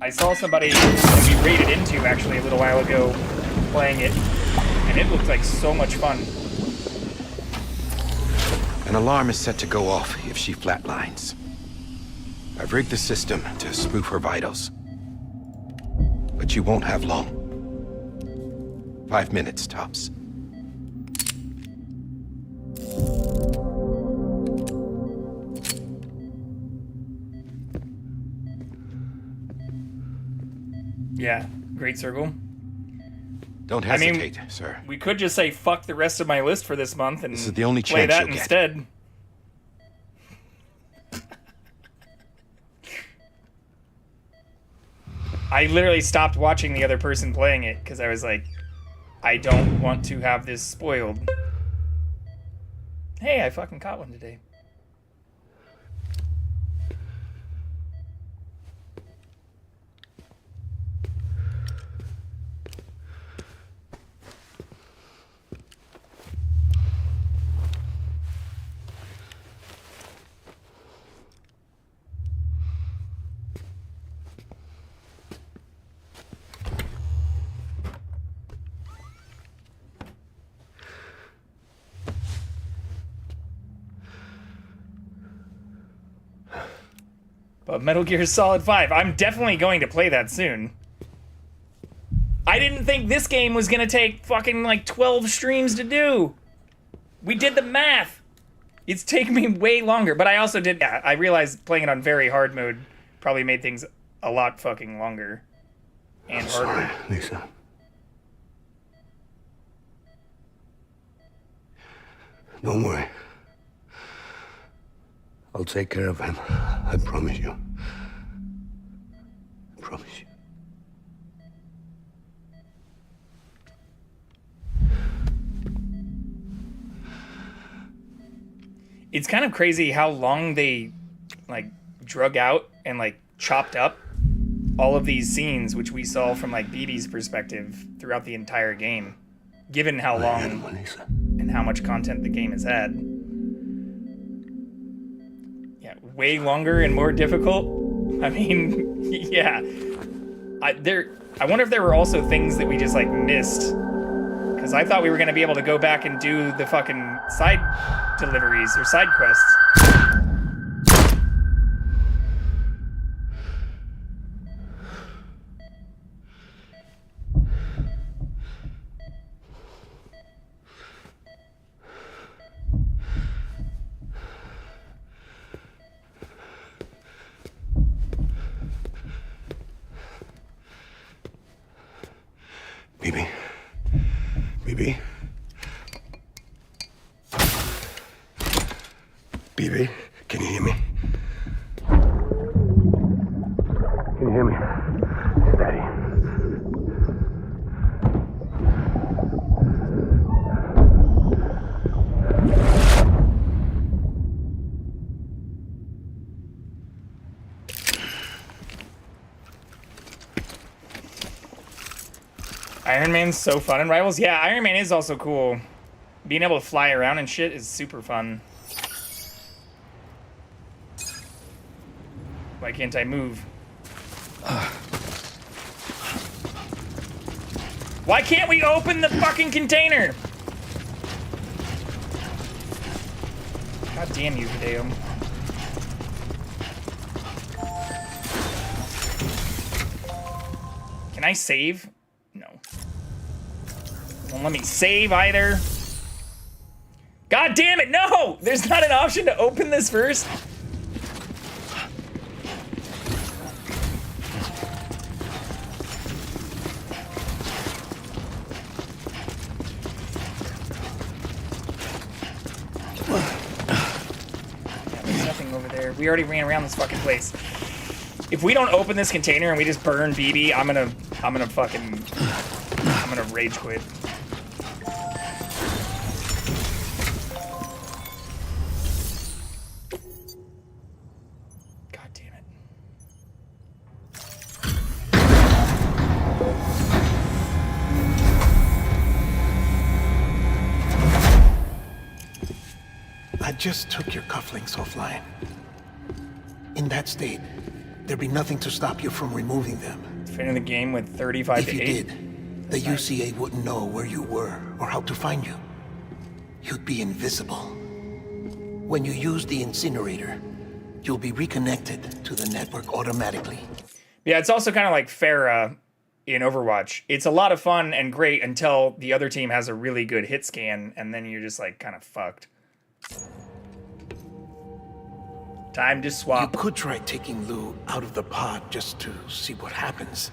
I saw somebody that we raided into, actually, a little while ago, playing it, and it looked like so much fun. An alarm is set to go off if she flatlines. I've rigged the system to spoof her vitals. But you won't have long. 5 minutes, tops. Yeah, great circle. Don't hesitate, sir. We could just say fuck the rest of my list for this month and this is the only play chance that you'll instead. Get. I literally stopped watching the other person playing it because I was like, I don't want to have this spoiled. Hey, I fucking caught one today. But Metal Gear Solid 5, I'm definitely going to play that soon. I didn't think this game was gonna take fucking like 12 streams to do. We did the math. It's taken me way longer, but I also did, yeah, I realized playing it on very hard mode probably made things a lot fucking longer and harder. Sorry, Lisa. Don't worry. I'll take care of him. I promise you. I promise you. It's kind of crazy how long they like drug out and like chopped up all of these scenes, which we saw from like BB's perspective throughout the entire game, given how long and how much content the game has had. Yeah, way longer and more difficult. I mean, yeah. I wonder if there were also things that we just like missed. Because I thought we were going to be able to go back and do the fucking side deliveries or side quests. BB. BB. BB, can you hear me? Can you hear me? Steady. Iron Man's so fun in Rivals. Yeah, Iron Man is also cool. Being able to fly around and shit is super fun. Why can't I move? Why can't we open the fucking container? God damn you, Hideo. Can I save? No. Won't let me save either. God damn it, no! There's not an option to open this first. Yeah, there's nothing over there. We already ran around this fucking place. If we don't open this container and we just burn BB, I'm gonna rage quit. God damn it. I just took your cufflinks offline. In that state, there'd be nothing to stop you from removing them. Finish the game with 35 If to you 8. did, the UCA wouldn't know where you were or how to find you. You'd be invisible. When you use the incinerator, you'll be reconnected to the network automatically. Yeah, it's also kind of like Farah in Overwatch. It's a lot of fun and great until the other team has a really good hit scan, and then you're just like kind of fucked. Time to swap. You could try taking Lou out of the pod just to see what happens.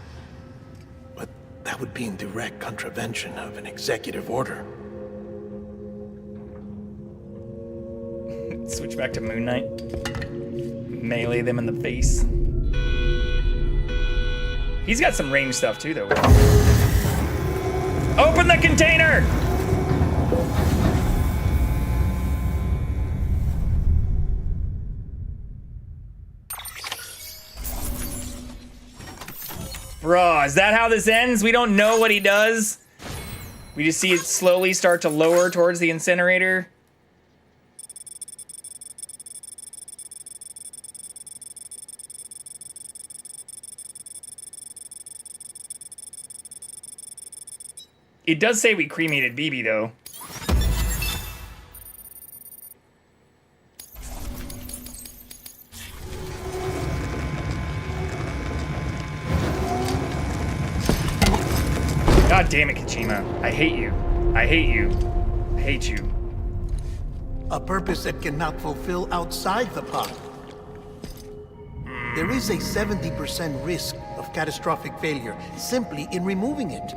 But that would be in direct contravention of an executive order. Switch back to Moon Knight. Melee them in the face. He's got some range stuff too, though. Open the container! Bruh, is that how this ends? We don't know what he does? We just see it slowly start to lower towards the incinerator? It does say we cremated BB, though. God damn it, Kojima. I hate you. I hate you. I hate you. A purpose that cannot fulfill outside the pod. There is a 70% risk of catastrophic failure simply in removing it.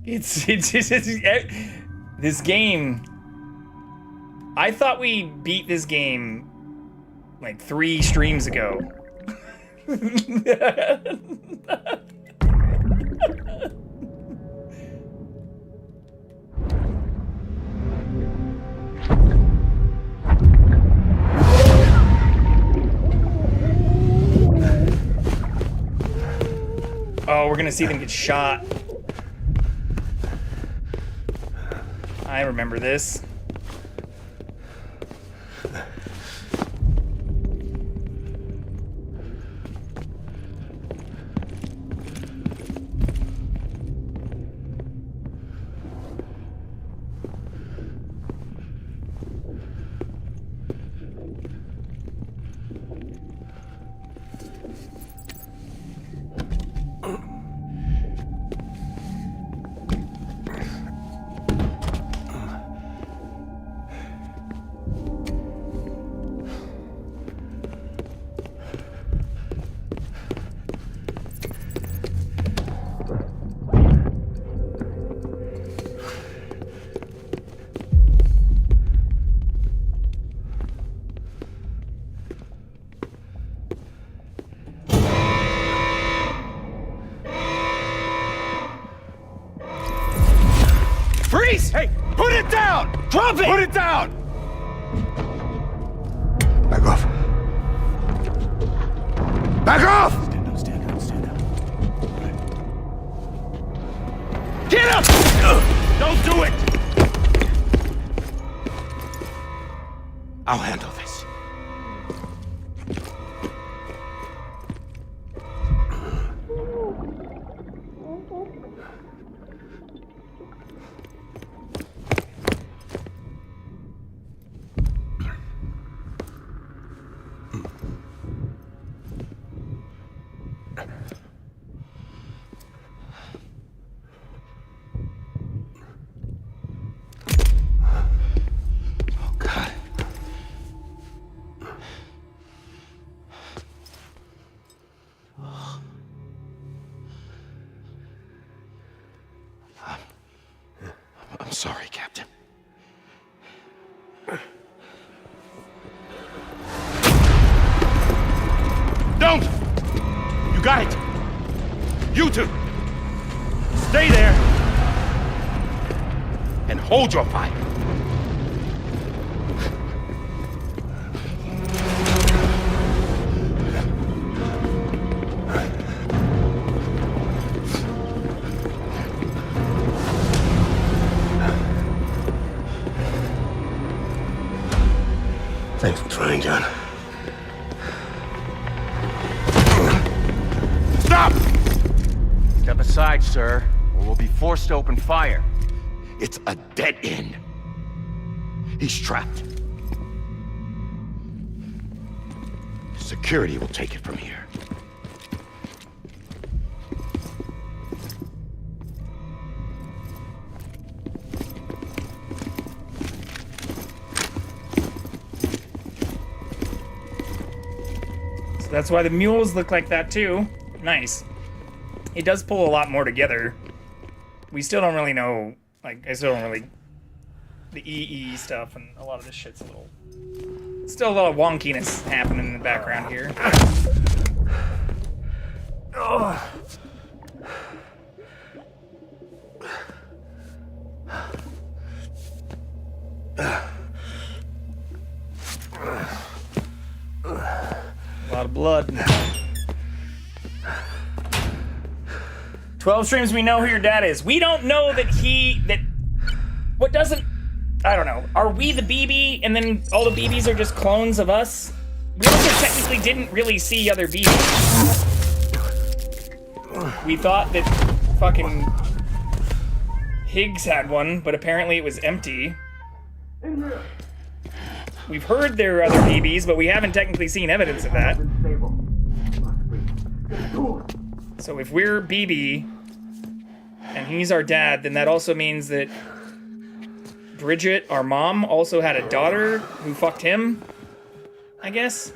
It's this game. I thought we beat this game like 3 streams ago. Oh, we're gonna see them get shot. I remember this. Freeze! Hey, put it down! Drop it! Put it down! Back off. Back off! Stand down. Get up! Don't do it! I'll handle this. I'm sorry, Captain. Don't! You got it! You two! Stay there! And hold your fire! Thanks for trying, John. Stop! Step aside, sir, or we'll be forced to open fire. It's a dead end. He's trapped. Security will take it from here. So that's why the mules look like that too. Nice. It does pull a lot more together. We still don't really know, like, I still don't really... The EE stuff and a lot of this shit's a little... Still a lot of wonkiness happening in the background here. Oh. A lot of blood. 12 streams, we know who your dad is. We don't know that what doesn't... I don't know. Are we the BB and then all the BBs are just clones of us? We also technically didn't really see other BBs. We thought that fucking Higgs had one, but apparently it was empty. We've heard there are other BBs, but we haven't technically seen evidence of that. So if we're BB and he's our dad, then that also means that Bridget, our mom, also had a daughter who fucked him. I guess.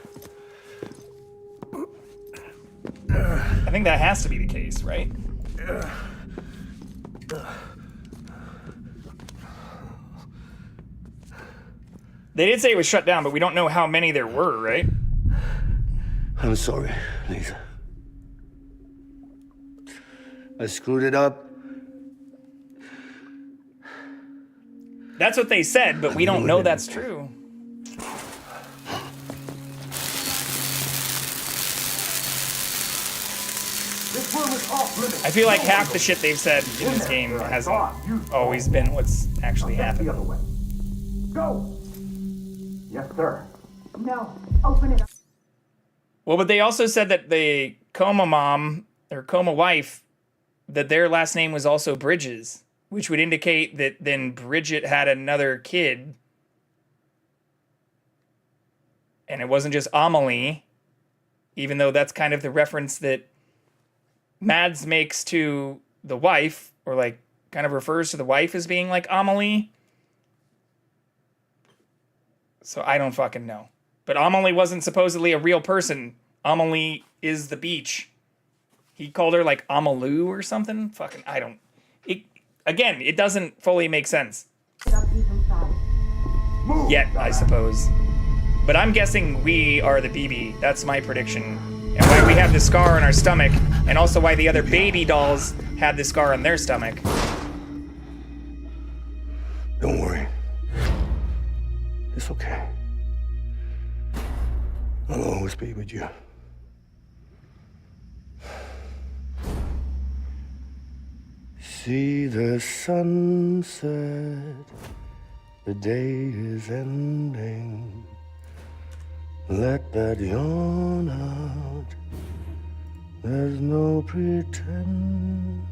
I think that has to be the case, right? They did say it was shut down, but we don't know how many there were, right? I'm sorry, Lisa. I screwed it up. That's what they said, but we don't know that's true. I feel like half the shit they've said in this game hasn't always been what's actually happened. Go! Yes, sir. No, open it up. Well, but they also said that the Coma mom, or Coma wife, that their last name was also Bridges, which would indicate that then Bridget had another kid. And it wasn't just Amelie, even though that's kind of the reference that Mads makes to the wife, or like kind of refers to the wife as being like Amelie. So I don't fucking know. But Amelie wasn't supposedly a real person. Amelie is the beach. He called her like Amalou or something. Fucking, I don't. Again, it doesn't fully make sense. Yet, I suppose. But I'm guessing we are the BB. That's my prediction. And why we have the scar on our stomach, and also why the other baby dolls had the scar on their stomach. Don't worry. It's okay. I'll always be with you. See the sunset, the day is ending. Let that yawn out, there's no pretending.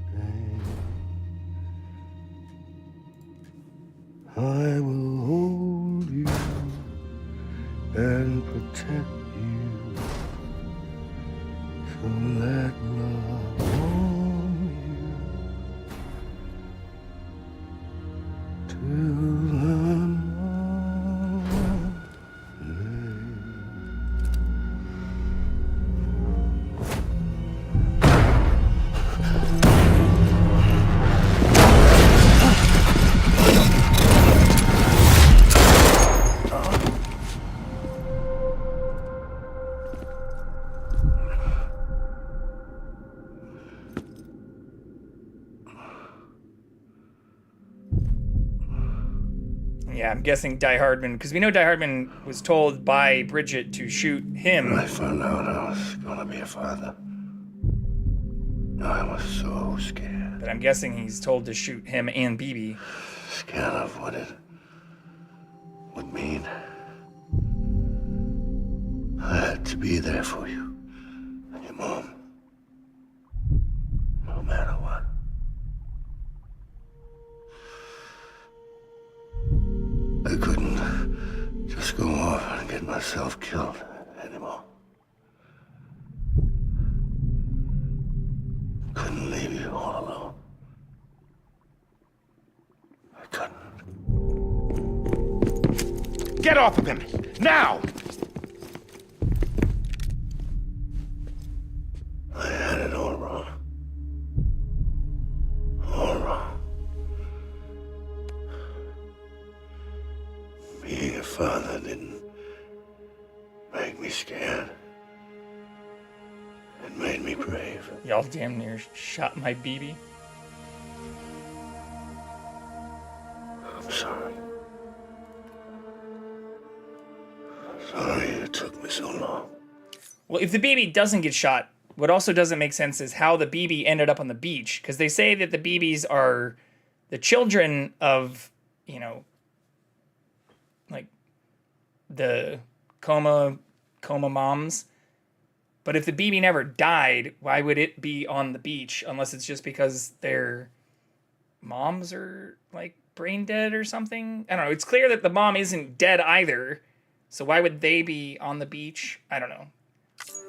I will hold you and protect you. So let love warm you till the Yeah, I'm guessing Die Hardman, because we know Die Hardman was told by Bridget to shoot him. When I found out I was gonna be a father, I was so scared. But I'm guessing he's told to shoot him and BB. Scared of what it would mean. I had to be there for you and your mom, no matter what. I couldn't just go off and get myself killed anymore. Couldn't leave you all alone. I couldn't. Get off of him! Now! I had it all wrong. All wrong. Being a father didn't make me scared. It made me brave. Y'all damn near shot my BB. I'm sorry. Sorry it took me so long. Well, if the BB doesn't get shot, what also doesn't make sense is how the BB ended up on the beach. Because they say that the BBs are the children of, you know, like the coma moms. But if the BB never died, why would it be on the beach? Unless it's just because their moms are like brain dead or something. I don't know. It's clear that the mom isn't dead either. So why would they be on the beach? I don't know.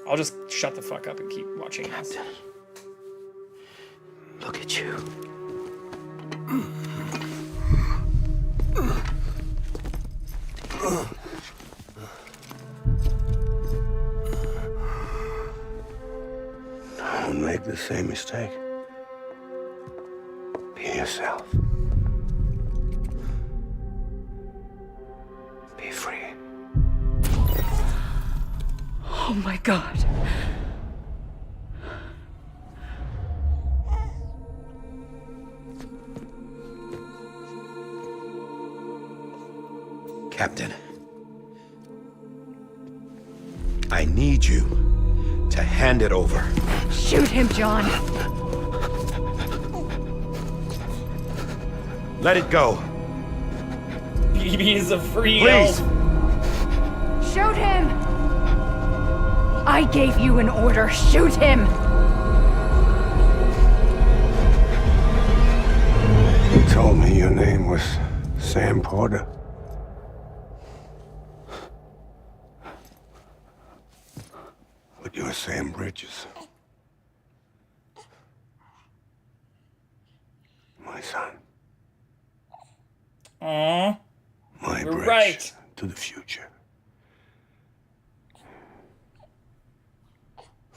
I'll just shut the fuck up and keep watching this. Captain, look at you. make the same mistake. Be yourself. Be free. Oh my God. Captain, I need you to hand it over. Shoot him, John. Let it go. BB is a free Please. elf. Shoot him! I gave you an order. Shoot him! You told me your name was Sam Porter. But you're Sam Bridges. My son. Aww. My You're bridge right. to the future.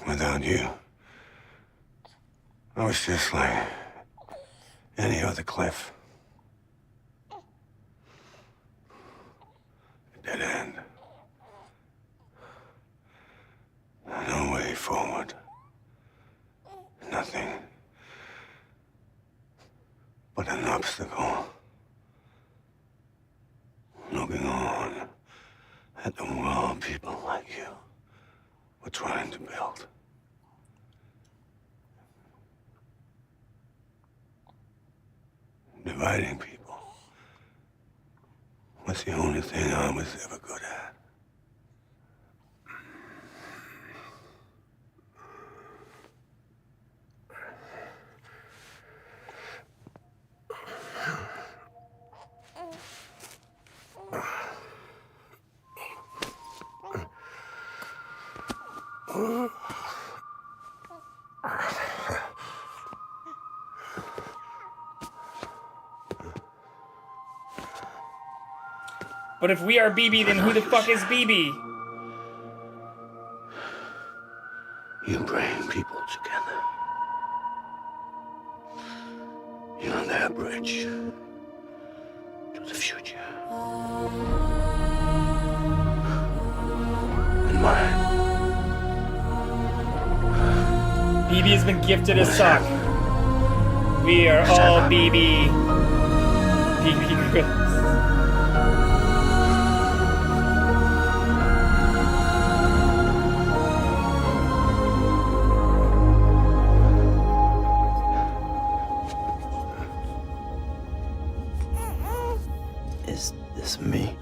Without you, I was just like any other Cliff. A dead end. No way forward. Nothing but an obstacle. Looking on at the world people like you were trying to build. Dividing people was the only thing I was ever good at. But if we are BB, then who the fuck is BB? You bring people together. You're their bridge to the future. And mine. BB has been gifted a sock. We are all BB. BB Chris. Is this me?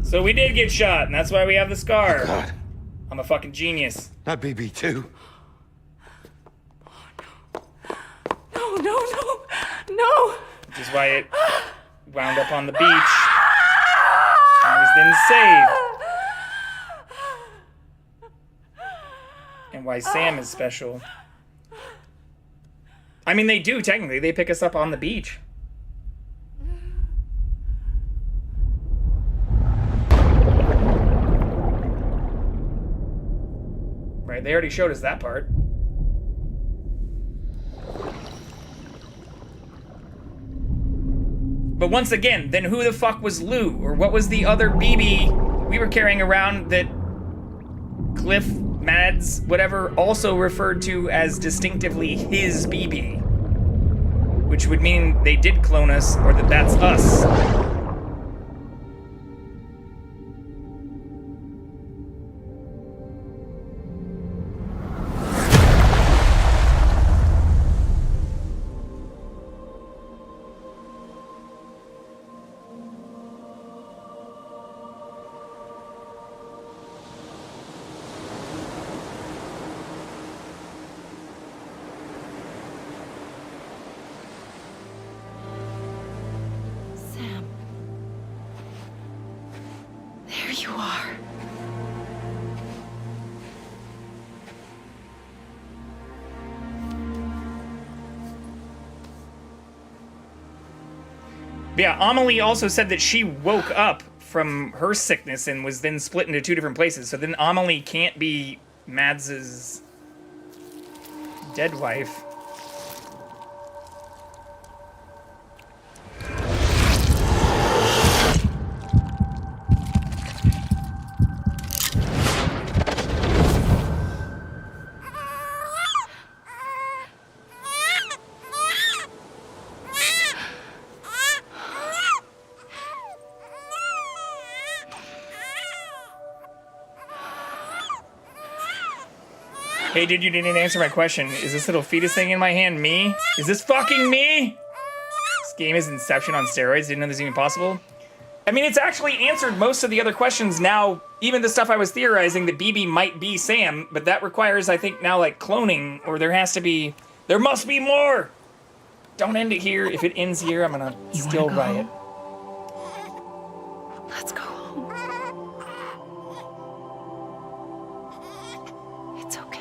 So we did get shot, and that's why we have the scar. God, I'm a fucking genius. not BB too. No, no, no, no! Which is why it wound up on the beach and was then saved. And why Sam is special. I mean, they do, technically. They pick us up on the beach. Right, they already showed us that part. But once again, then who the fuck was Lou? Or what was the other BB we were carrying around that Cliff, Mads, whatever, also referred to as distinctively his BB? Which would mean they did clone us, or that that's us. you are. Yeah, Amelie also said that she woke up from her sickness and was then split into 2 different places. So then Amelie can't be Mads's dead wife. Hey, dude, you didn't answer my question. Is this little fetus thing in my hand me? Is this fucking me? This game is Inception on steroids. Didn't know this was even possible. I mean, it's actually answered most of the other questions now. Even the stuff I was theorizing that BB might be Sam, but that requires, I think, now, like, cloning, or there must be more! Don't end it here. If it ends here, I'm gonna still riot. Let's go home. It's okay.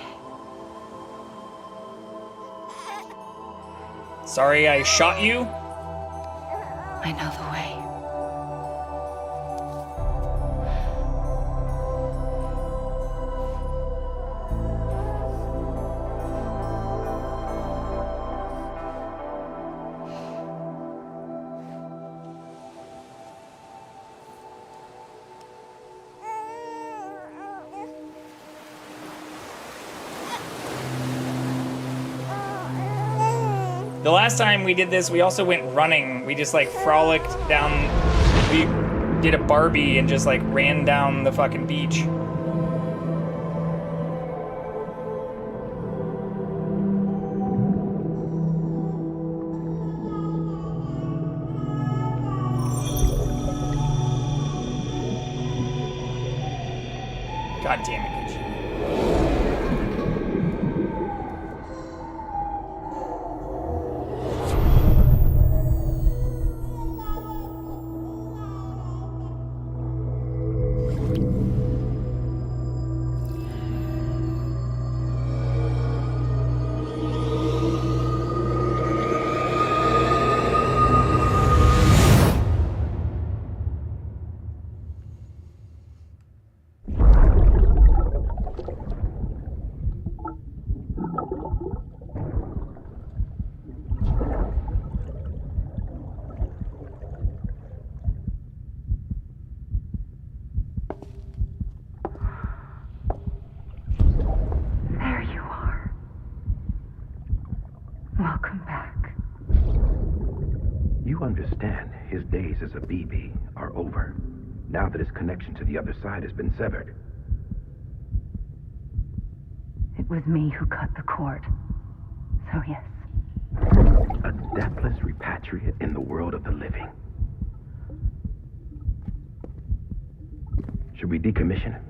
Sorry I shot you. I know the way. The last time we did this, we also went running. We just, like, frolicked down... We did a Barbie and just, like, ran down the fucking beach. God damn it, Gucci. There you are. Welcome back. You understand his days as a BB are over, now that his connection to the other side has been severed. It was me who cut the cord. So yes. A deathless repatriate in the world of the living. Should we decommission him?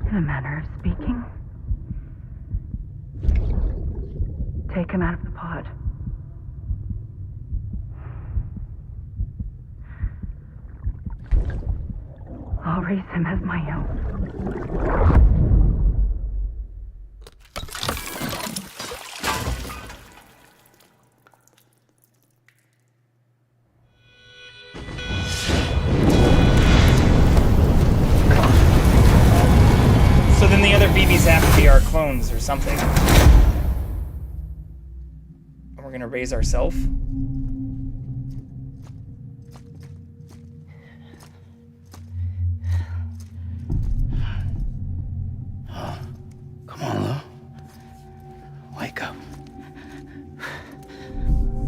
In a manner of speaking. Take him out of the pod. I'll raise him as my own. So then the other BBs have to be our clones or something. And we're gonna raise ourselves. Come on, Lou. Wake up.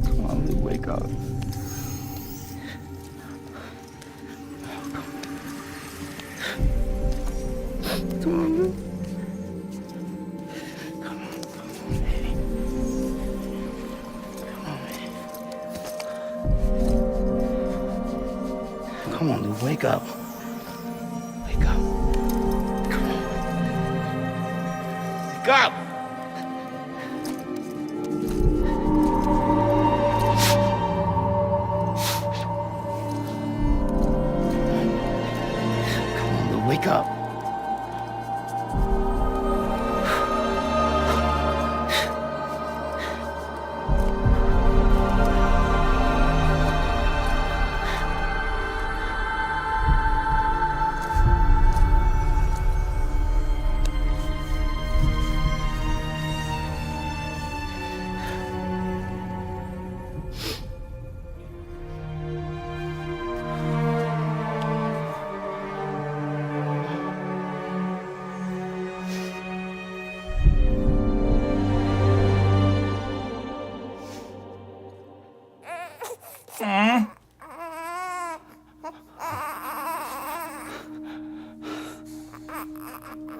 Come on, Lou, wake up. Come on, Lou. Come on, baby. Come on, baby. Come on, Lou, wake up. Wake up. Come on. Wake up! Wake up.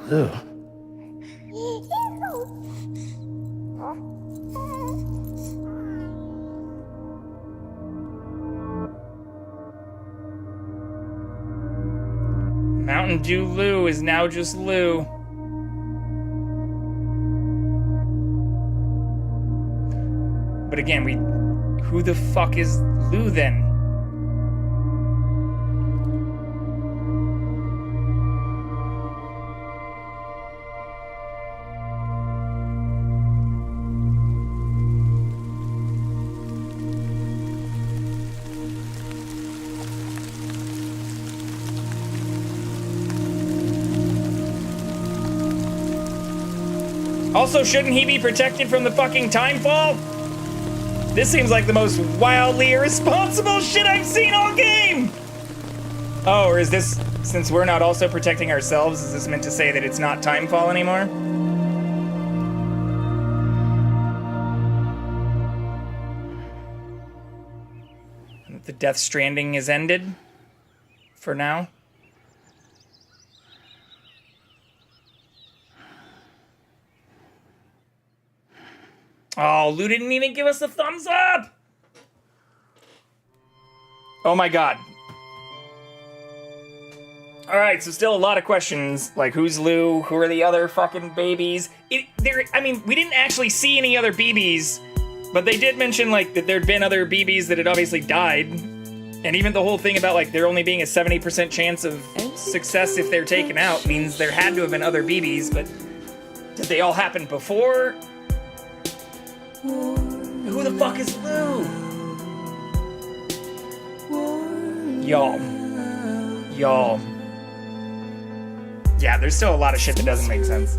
Ew. Mountain Dew Lou is now just Lou. But again, who the fuck is Lou then? Also, shouldn't he be protected from the fucking timefall? This seems like the most wildly irresponsible shit I've seen all game! Oh, or is this, since we're not also protecting ourselves, is this meant to say that it's not timefall anymore? And that the Death Stranding is ended? For now? Oh, Lou didn't even give us a thumbs up! Oh my god. Alright, so still a lot of questions, like who's Lou, who are the other fucking babies? I mean, we didn't actually see any other BBs, but they did mention like that there'd been other BBs that had obviously died. And even the whole thing about like there only being a 70% chance of success if they're taken out means there had to have been other BBs, but did they all happen before? Who the fuck is Lou? Y'all. Yeah, there's still a lot of shit that doesn't make sense.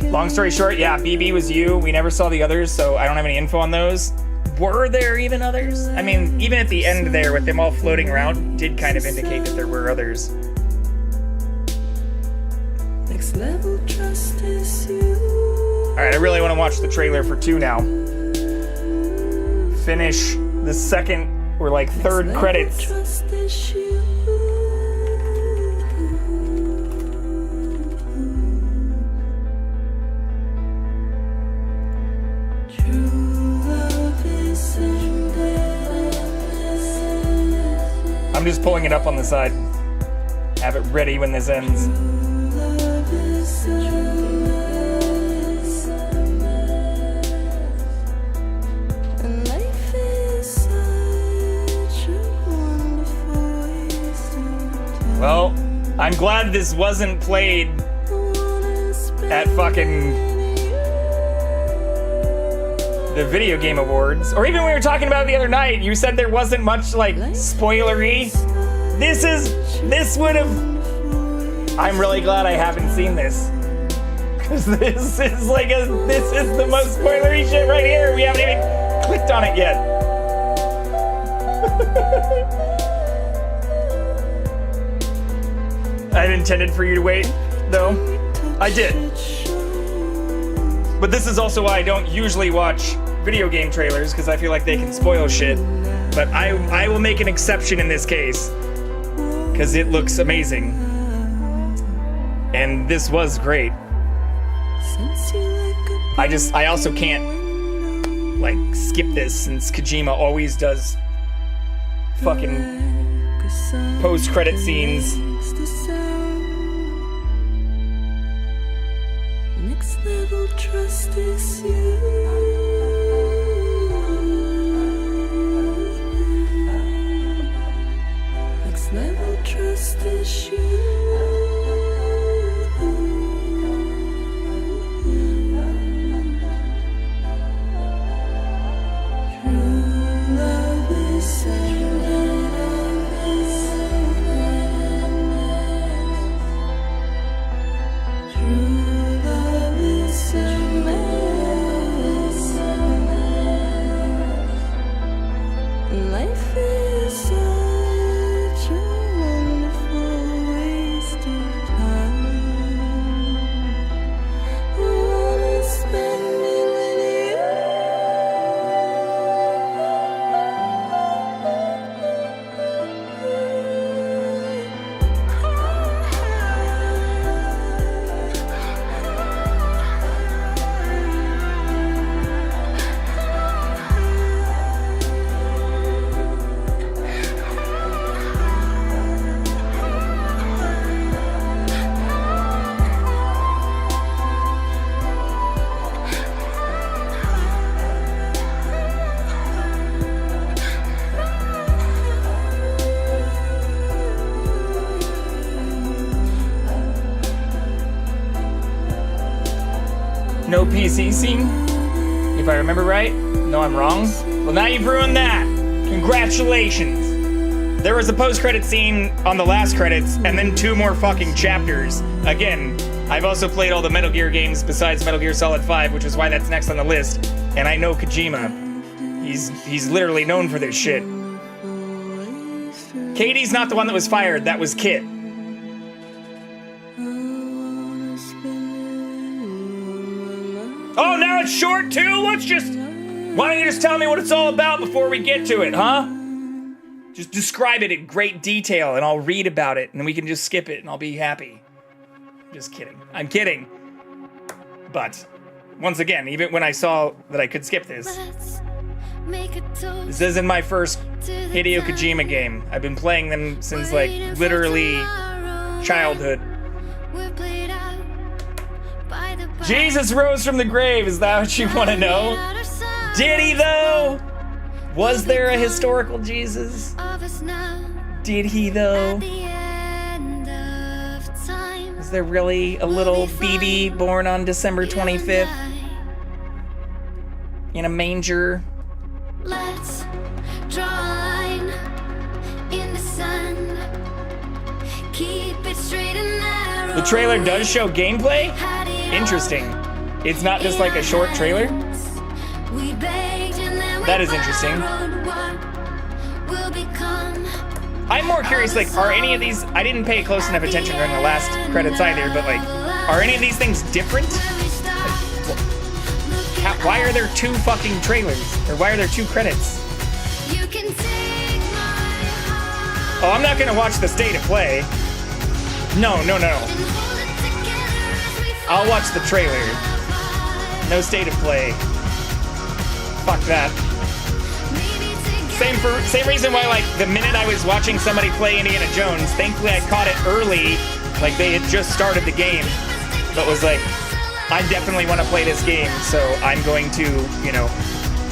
Long story short, yeah, BB was you. We never saw the others, so I don't have any info on those. Were there even others? I mean, even at the end there with them all floating around did kind of indicate that there were others. Next level trust is you. Alright, I really want to watch the trailer for 2 now. Finish the second or like third credits. I'm just pulling it up on the side. Have it ready when this ends. Well, I'm glad this wasn't played at fucking the Video Game Awards. Or even when we were talking about it the other night, you said there wasn't much, like, spoilery. This would have... I'm really glad I haven't seen this. Because this is the most spoilery shit right here. We haven't even clicked on it yet. I had intended for you to wait, though. I did. But this is also why I don't usually watch video game trailers, because I feel like they can spoil shit. But I will make an exception in this case, because it looks amazing. And this was great. I also can't, like, skip this, since Kojima always does fucking post-credit scenes. Next level trust is you. Next level trust is you. No PC scene? If I remember right? No, I'm wrong? Well, now you've ruined that. Congratulations. There was a post-credit scene on the last credits, and then 2 more fucking chapters. Again, I've also played all the Metal Gear games besides Metal Gear Solid 5, which is why that's next on the list. And I know Kojima. He's literally known for this shit. Katie's not the one that was fired, that was Kit. Oh, now it's short too? Why don't you just tell me what it's all about before we get to it, huh? Just describe it in great detail and I'll read about it and we can just skip it and I'll be happy. I'm just kidding. I'm kidding. But, once again, even when I saw that I could skip this isn't my first Hideo Kojima game. I've been playing them since, like, literally childhood. Jesus rose from the grave, is that what you want to know? Did he, though? Was there a historical Jesus? Did he, though? Is there really a little baby born on December 25th? In a manger? Let's draw a line in the sun. Keep it straight and narrow. The trailer does show gameplay? Interesting. It's not just like a short trailer? That is interesting. I'm more curious, like, are any of these... I didn't pay close enough attention during the last credits either, but, like, are any of these things different? Like, why are there 2 fucking trailers? Or why are there 2 credits? Oh, I'm not gonna watch the state of play. No. I'll watch the trailer. No state of play. Fuck that. Same reason why, like, the minute I was watching somebody play Indiana Jones, thankfully I caught it early, like they had just started the game, but was like, I definitely want to play this game, so I'm going to, you know,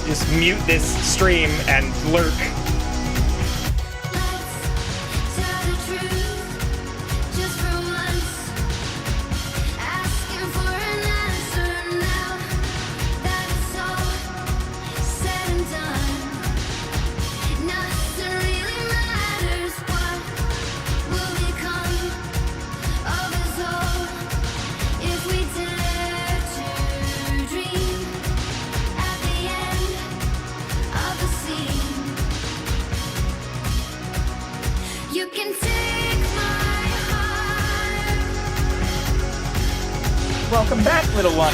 just mute this stream and lurk. Welcome back, little one.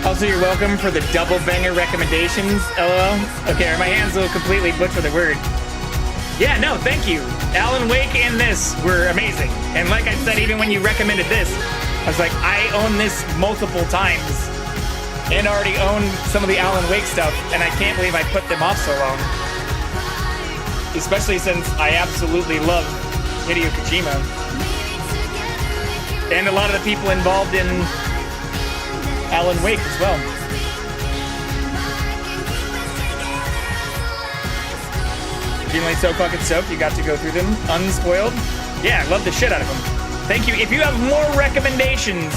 Also, you're welcome for the double banger recommendations, LOL. Okay, my hands will completely butcher the word. Yeah, no, thank you. Alan Wake and this were amazing. And like I said, even when you recommended this, I was like, I own this multiple times and already own some of the Alan Wake stuff, and I can't believe I put them off so long. Especially since I absolutely love Hideo Kojima. And a lot of the people involved in Alan Wake as well. Feeling so fucking soaked, you got to go through them unspoiled. Yeah, I love the shit out of them. Thank you. If you have more recommendations,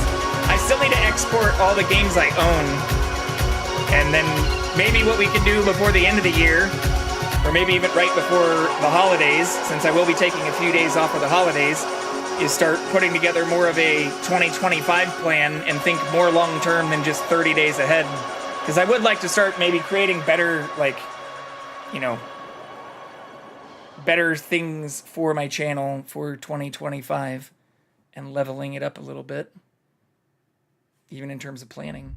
I still need to export all the games I own. And then maybe what we can do before the end of the year, or maybe even right before the holidays, since I will be taking a few days off for the holidays, is start putting together more of a 2025 plan and think more long term than just 30 days ahead. Because I would like to start maybe creating better, like, you know, better things for my channel for 2025 and leveling it up a little bit, even in terms of planning.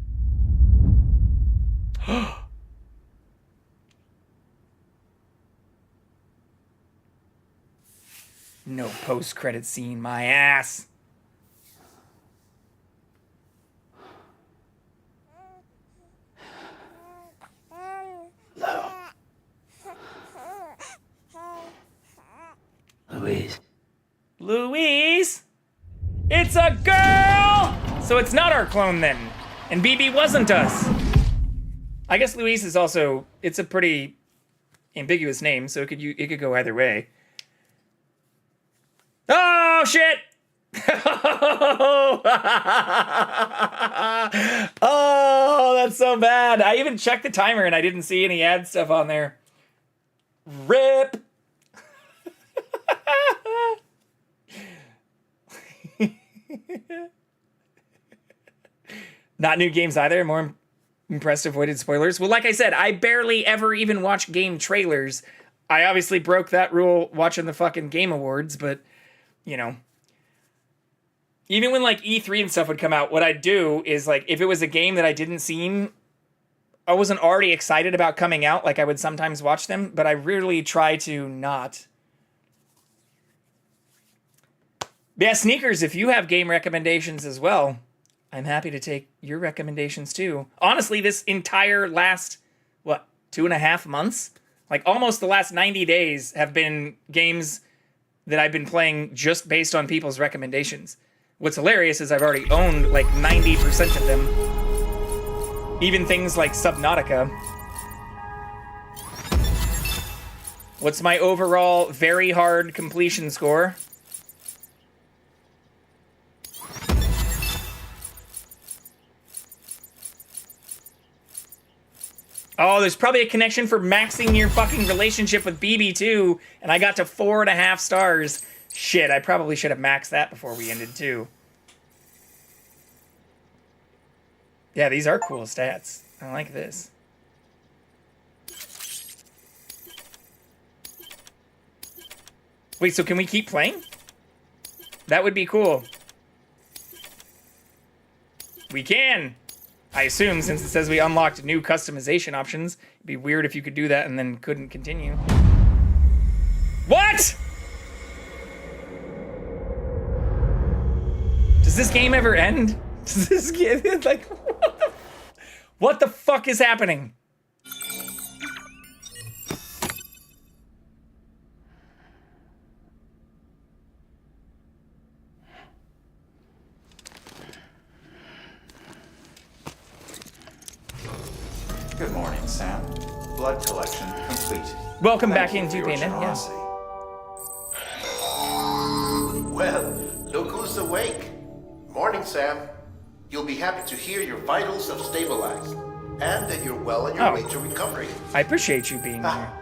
No post-credit scene, my ass. Hello. Louise. Louise? It's a girl! So it's not our clone then. And BB wasn't us. I guess Louise is also, it's a pretty ambiguous name, so it could go either way. Oh, shit! Oh, that's so bad. I even checked the timer and I didn't see any ad stuff on there. RIP! Not new games either. More impressed avoided spoilers. Well, like I said, I barely ever even watch game trailers. I obviously broke that rule watching the fucking Game Awards, but, you know. Even when, like, E3 and stuff would come out, what I'd do is, like, if it was a game that I didn't see, I wasn't already excited about coming out, like I would sometimes watch them, but I really try to not. Yeah, Sneakers, if you have game recommendations as well, I'm happy to take your recommendations too. Honestly, this entire last, 2.5 months? Like almost the last 90 days have been games that I've been playing just based on people's recommendations. What's hilarious is I've already owned like 90% of them. Even things like Subnautica. What's my overall very hard completion score? Oh, there's probably a connection for maxing your fucking relationship with BB too, and I got to 4.5 stars. Shit, I probably should have maxed that before we ended too. Yeah, these are cool stats. I like this. Wait, so can we keep playing? That would be cool. We can! I assume, since it says we unlocked new customization options, it'd be weird if you could do that and then couldn't continue. What?! Does this game ever end? Does this game, like, what the fuck is happening? Good morning, Sam. Blood collection complete. Welcome back into Payment, yes. Well, look who's awake. Morning, Sam. You'll be happy to hear your vitals have stabilized, and that you're well on your way to recovery. I appreciate you being here.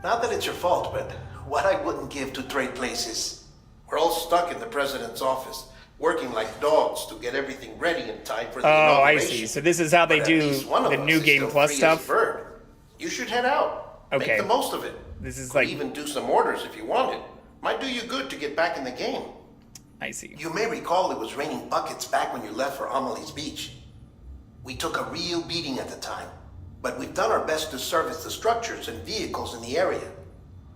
Not that it's your fault, but what I wouldn't give to trade places. We're all stuck in the president's office, working like dogs to get everything ready in time for the inauguration. I see. So this is how they do the New Game Plus stuff? You should head out. Okay. Make the most of it. This is Could like... even do some orders if you wanted. Might do you good to get back in the game. I see. You may recall it was raining buckets back when you left for Amelie's Beach. We took a real beating at the time, but we've done our best to service the structures and vehicles in the area.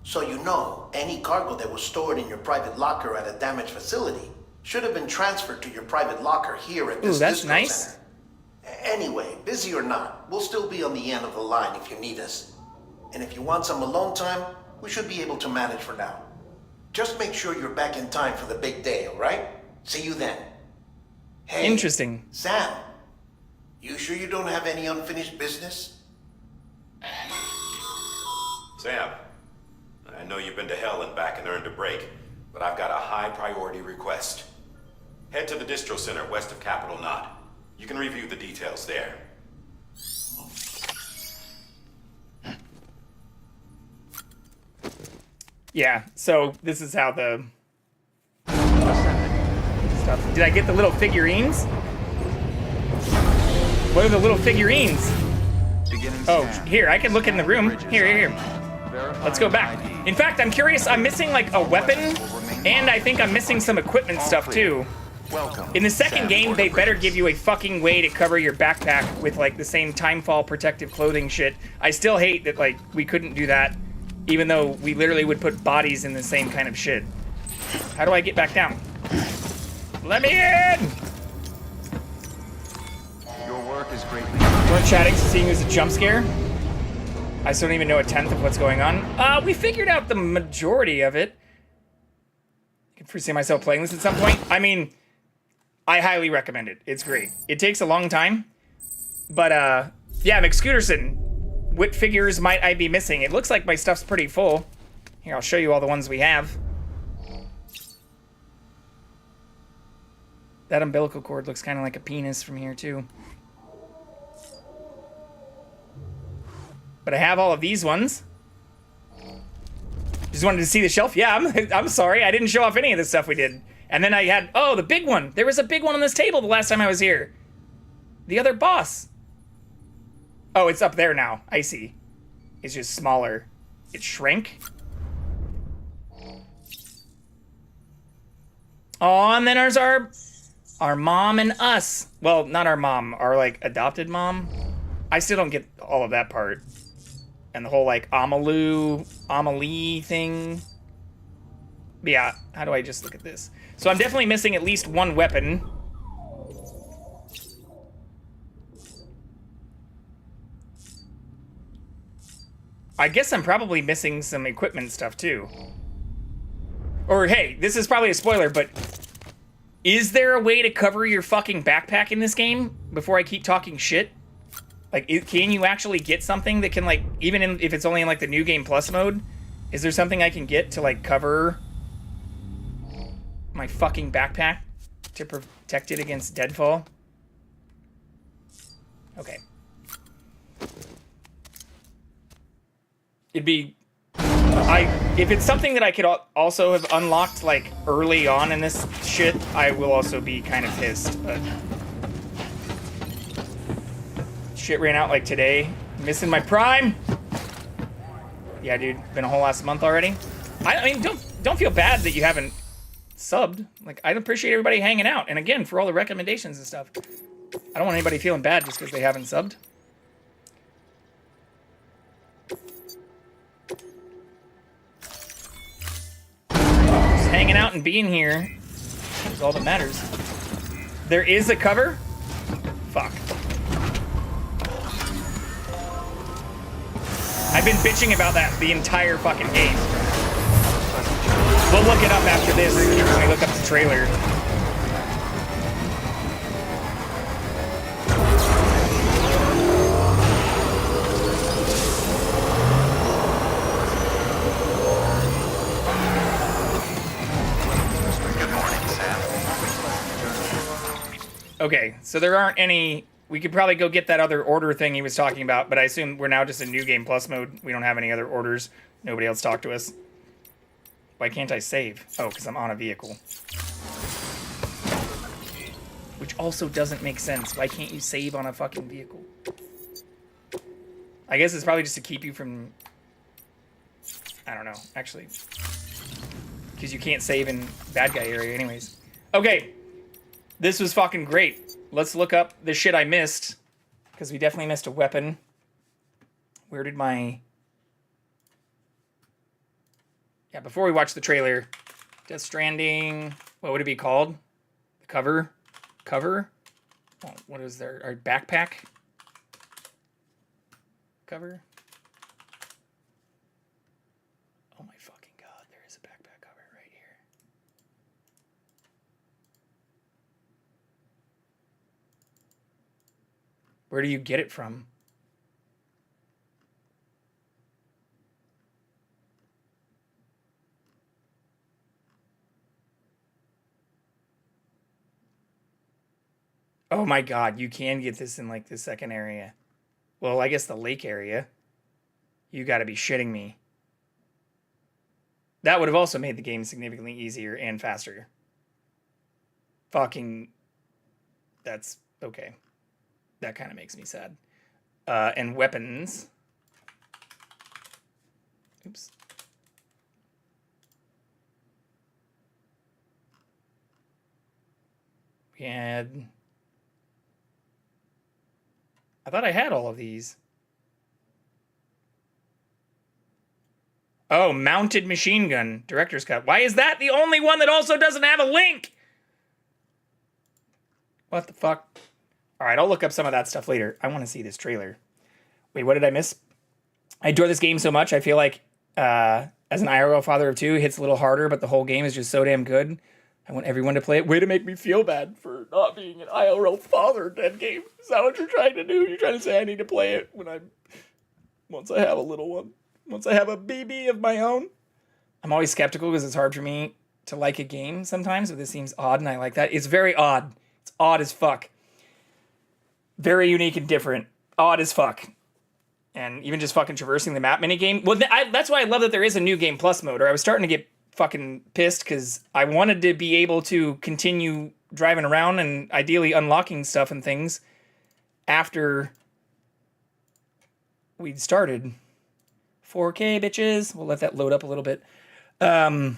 So you know, any cargo that was stored in your private locker at a damaged facility should have been transferred to your private locker here at this that's distro nice. center. Anyway, busy or not, we'll still be on the end of the line if you need us. And if you want some alone time, we should be able to manage for now. Just make sure you're back in time for the big day, all right? See you then. Hey, Interesting. Sam, you sure you don't have any unfinished business? Sam, I know you've been to hell and back and earned a break, but I've got a high priority request. Head to the distro center west of Capital Knot. You can review the details there. Yeah, so this is how the stuff. Did I get the little figurines? What are the little figurines? Oh, here, I can look in the room. Here. Let's go back. In fact, I'm curious, I'm missing like a weapon, and I think I'm missing some equipment stuff too. In the second game, they better give you a fucking way to cover your backpack with like the same timefall protective clothing shit. I still hate that like we couldn't do that, even though we literally would put bodies in the same kind of shit. How do I get back down? Let me in! Your work is greatly. We're chatting, seeing there's a jump scare. I still don't even know a tenth of what's going on. We figured out the majority of it. I can foresee myself playing this at some point. I mean, I highly recommend it. It's great. It takes a long time, but yeah, McScooterson, what figures might I be missing? It looks like my stuff's pretty full. Here, I'll show you all the ones we have. That umbilical cord looks kind of like a penis from here too. But I have all of these ones. Just wanted to see the shelf. Yeah, I'm sorry. I didn't show off any of the stuff we did. And then I had, oh, the big one. There was a big one on this table the last time I was here. The other boss. Oh, it's up there now. I see. It's just smaller. It shrank. Oh, and then there's our mom and us. Well, not our mom. Our, like, adopted mom. I still don't get all of that part. And the whole, like, Amelie thing. But yeah, how do I just look at this? So I'm definitely missing at least one weapon. I guess I'm probably missing some equipment stuff, too. Or, hey, this is probably a spoiler, but is there a way to cover your fucking backpack in this game before I keep talking shit? Like, can you actually get something that can, like, even if it's only in, like, the New Game Plus mode, is there something I can get to, like, cover my fucking backpack to protect it against deadfall? Okay. It'd be... if it's something that I could also have unlocked, like, early on in this shit, I will also be kind of pissed, but... Shit ran out like today. Missing my prime. Yeah, dude. Been a whole last month already. I mean, don't feel bad that you haven't subbed. Like, I appreciate everybody hanging out. And again, for all the recommendations and stuff. I don't want anybody feeling bad just because they haven't subbed. Just hanging out and being here is all that matters. There is a cover? Fuck. I've been bitching about that the entire fucking game. We'll look it up after this when we look up the trailer. Good morning, Sam. Okay, so there aren't any... We could probably go get that other order thing he was talking about, but I assume we're now just in New Game Plus mode. We don't have any other orders. Nobody else talked to us. Why can't I save? Oh, because I'm on a vehicle. Which also doesn't make sense. Why can't you save on a fucking vehicle? I guess it's probably just to keep you from... I don't know, actually. Because you can't save in bad guy area anyways. Okay. This was fucking great. Let's look up the shit I missed. Because we definitely missed a weapon. Where did my... Yeah, before we watch the trailer, Death Stranding, what would it be called? The cover? Cover? Oh, what is there? Our backpack? Cover? Oh my fucking god, there is a backpack cover right here. Where do you get it from? Oh my god, you can get this in like the second area. Well, I guess the lake area. You gotta be shitting me. That would have also made the game significantly easier and faster. Fucking... That's... okay. That kind of makes me sad. And weapons. Oops. We had... I thought I had all of these. Oh, mounted machine gun. Director's cut. Why is that the only one that also doesn't have a link? What the fuck? All right, I'll look up some of that stuff later. I want to see this trailer. Wait, what did I miss? I adore this game so much. I feel like as an IRL father of two, it hits a little harder, but the whole game is just so damn good. I want everyone to play it. Way to make me feel bad for not being an IRL father in that game. Is that what you're trying to do? You're trying to say I need to play it when once I have a little one. Once I have a BB of my own. I'm always skeptical because it's hard for me to like a game sometimes, but this seems odd and I like that. It's very odd. It's odd as fuck. Very unique and different. Odd as fuck. And even just fucking traversing the map minigame. Well, that's why I love that there is a new game plus mode, or I was starting to get fucking pissed because I wanted to be able to continue driving around and ideally unlocking stuff and things after we'd started. 4K, bitches. We'll let that load up a little bit. I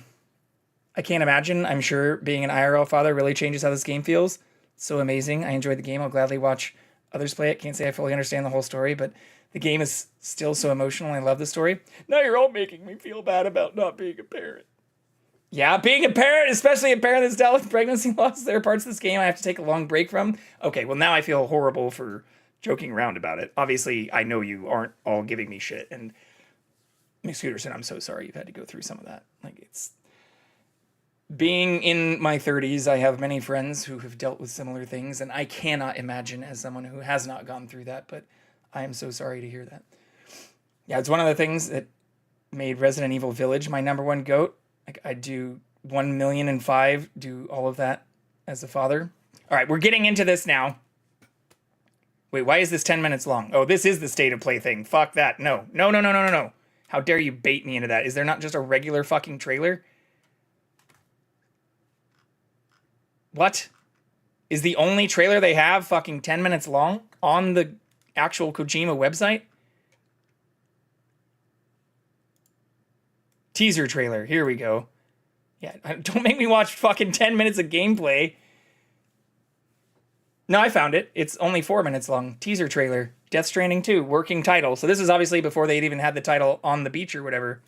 can't imagine. I'm sure being an IRL father really changes how this game feels. It's so amazing. I enjoyed the game. I'll gladly watch others play it. Can't say I fully understand the whole story, but the game is still so emotional. I love the story. Now you're all making me feel bad about not being a parent. Yeah, being a parent, especially a parent that's dealt with pregnancy loss, there are parts of this game I have to take a long break from. Okay, well, now I feel horrible for joking around about it. Obviously, I know you aren't all giving me shit. And Miss Scooterson, I'm so sorry you've had to go through some of that. Like, it's... Being in my 30s, I have many friends who have dealt with similar things, and I cannot imagine as someone who has not gone through that, but I am so sorry to hear that. Yeah, it's one of the things that made Resident Evil Village my #1 GOAT. Like, I do 1,000,005, do all of that as a father. All right, we're getting into this now. Wait, why is this 10 minutes long? Oh, this is the state of play thing. Fuck that. No. No, no, no, no, no, no. How dare you bait me into that? Is there not just a regular fucking trailer? What? Is the only trailer they have fucking 10 minutes long on the actual Kojima website? Teaser trailer. Here we go. Yeah, don't make me watch fucking 10 minutes of gameplay. No, I found it. It's only 4 minutes long. Teaser trailer. Death Stranding 2. Working title. So this is obviously before they'd even had the title on the beach or whatever.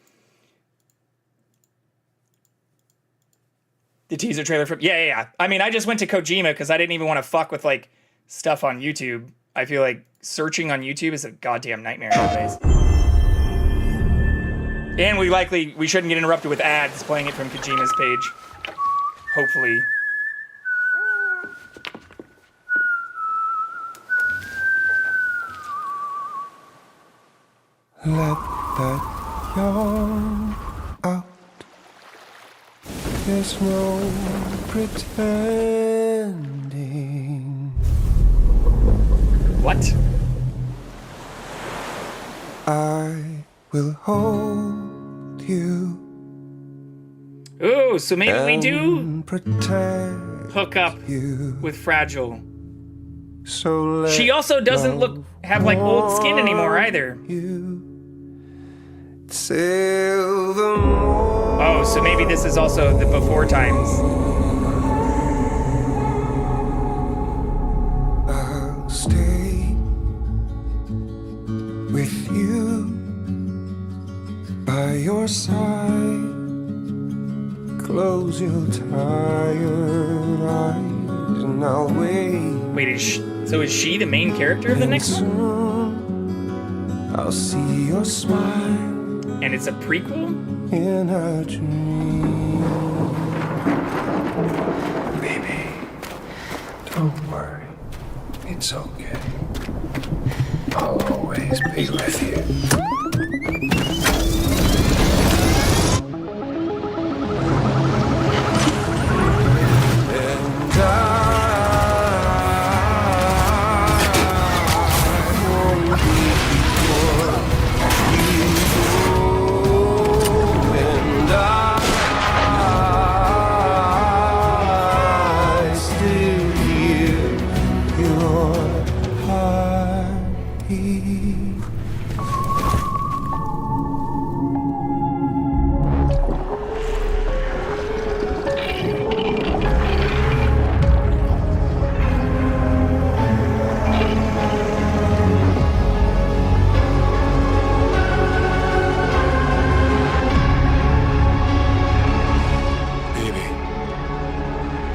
The teaser trailer from... Yeah. I mean, I just went to Kojima because I didn't even want to fuck with, like, stuff on YouTube. I feel like searching on YouTube is a goddamn nightmare nowadays. And we shouldn't get interrupted with ads playing it from Kojima's page. Hopefully. Let that yawn out. There's no pretending. What? I will hold you. Ooh, so maybe we do protect hook up with Fragile. So she also doesn't have like old skin anymore either. Oh, so maybe this is also the before times. I'll stay with you by your side. Close your tired eyes and I'll wait. Wait, is she the main character of the next one? I'll see your smile. And it's a prequel? In a dream. Baby, don't worry. It's okay. I'll always be with you.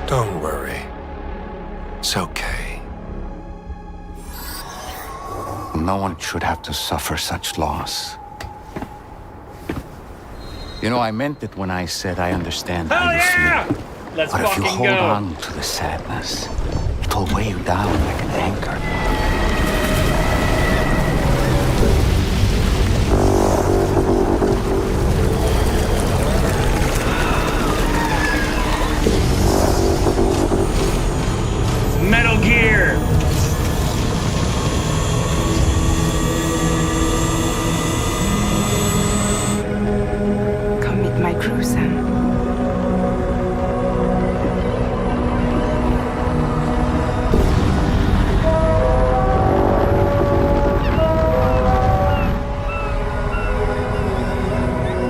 Don't worry. It's okay. No one should have to suffer such loss. You know, I meant it when I said I understand how you feel. Let's but if you fucking hold go. on to the sadness, it'll weigh you down like an anchor. Metal Gear! Come meet my crew, Sam.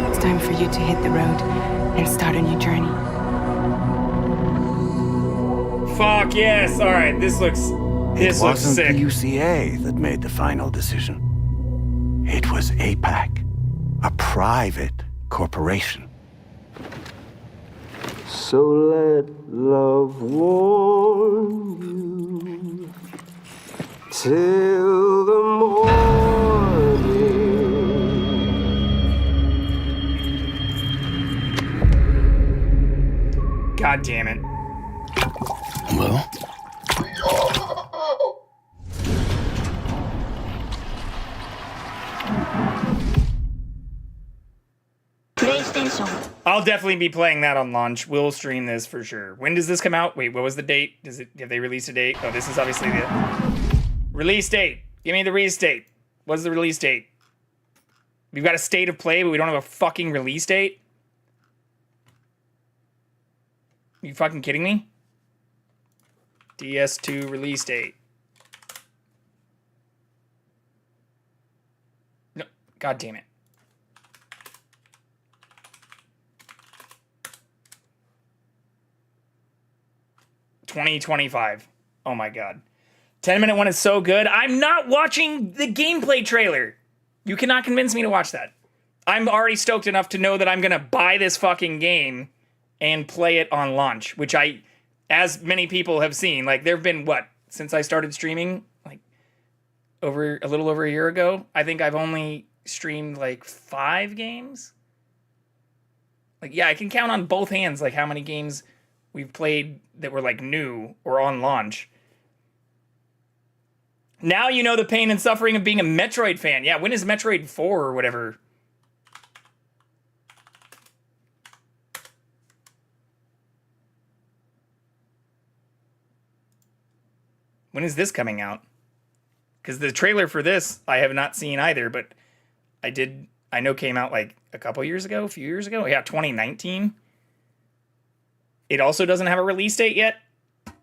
It's time for you to hit the road and start a new journey. Fuck yes! Alright, this looks It wasn't sick. the UCA that made the final decision. It was APAC, a private corporation. So let love warm you till the morning. God damn it. Well? I'll definitely be playing that on launch. We'll stream this for sure. When does this come out? Wait, what was the date? Have they released a date? Oh, this is obviously the release date. Give me the release date. What's the release date? We've got a state of play, but we don't have a fucking release date? You fucking kidding me? DS2 release date. No, god damn it. $2025. Oh my god. 10-minute one is so good. I'm not watching the gameplay trailer. You cannot convince me to watch that. I'm already stoked enough to know that I'm gonna buy this fucking game and play it on launch, which I, as many people have seen, like there've been what, since I started streaming, like a little over a year ago, I think I've only streamed like 5 games. Like, yeah, I can count on both hands like how many games we've played that were like new or on launch. Now you know the pain and suffering of being a Metroid fan. Yeah, when is Metroid 4 or whatever? When is this coming out? Because the trailer for this I have not seen either, but I know came out like a couple years ago, a few years ago. Yeah, 2019. It also doesn't have a release date yet? What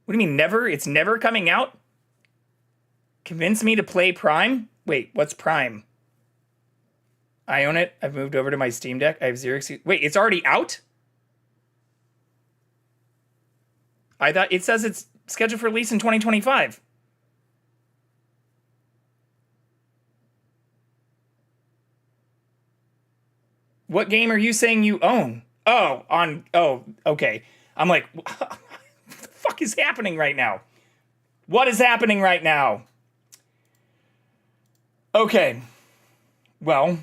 do you mean, never? It's never coming out? Convince me to play Prime? Wait, what's Prime? I own it. I've moved over to my Steam Deck. I have zero excuse. Wait, it's already out? I thought it says it's scheduled for release in 2025. What game are you saying you own? Oh, okay. I'm like, what the fuck is happening right now? What is happening right now? Okay. Well,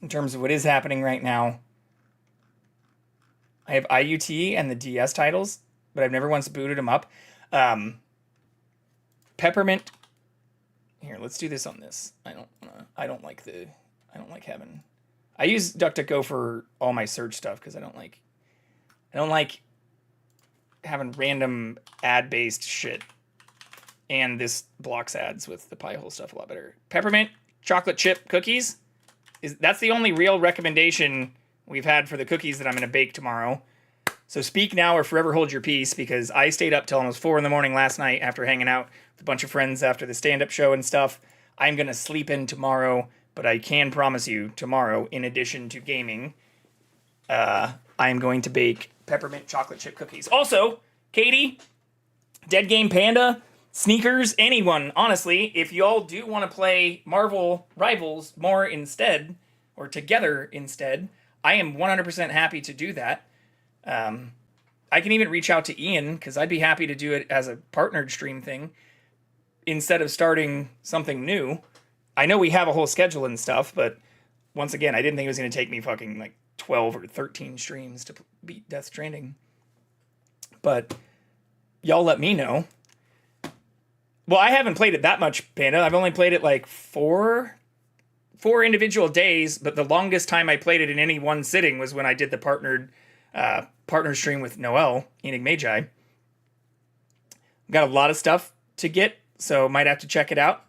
in terms of what is happening right now, I have IUT and the DS titles, but I've never once booted them up. Peppermint. Here, let's do this on this. I don't like having. I use DuckDuckGo for all my search stuff because I don't like having random ad-based shit. And this blocks ads with the pie hole stuff a lot better. Peppermint chocolate chip cookies. That's the only real recommendation we've had for the cookies that I'm going to bake tomorrow. So speak now or forever hold your peace, because I stayed up till almost 4 a.m. last night after hanging out with a bunch of friends after the stand-up show and stuff. I'm going to sleep in tomorrow, but I can promise you tomorrow, in addition to gaming, I'm going to bake peppermint chocolate chip cookies. Also, Katie, Dead Game Panda, Sneakers, anyone, honestly, if y'all do want to play Marvel Rivals more instead, or together instead, I am 100% happy to do that. I can even reach out to Ian, because I'd be happy to do it as a partnered stream thing instead of starting something new. I know we have a whole schedule and stuff, but once again, I didn't think it was going to take me fucking like 12 or 13 streams to beat Death Stranding. But y'all let me know. Well, I haven't played it that much, Panda. I've only played it like four individual days, but the longest time I played it in any one sitting was when I did the partner stream with Noel, Enigmagi. Got a lot of stuff to get, so might have to check it out,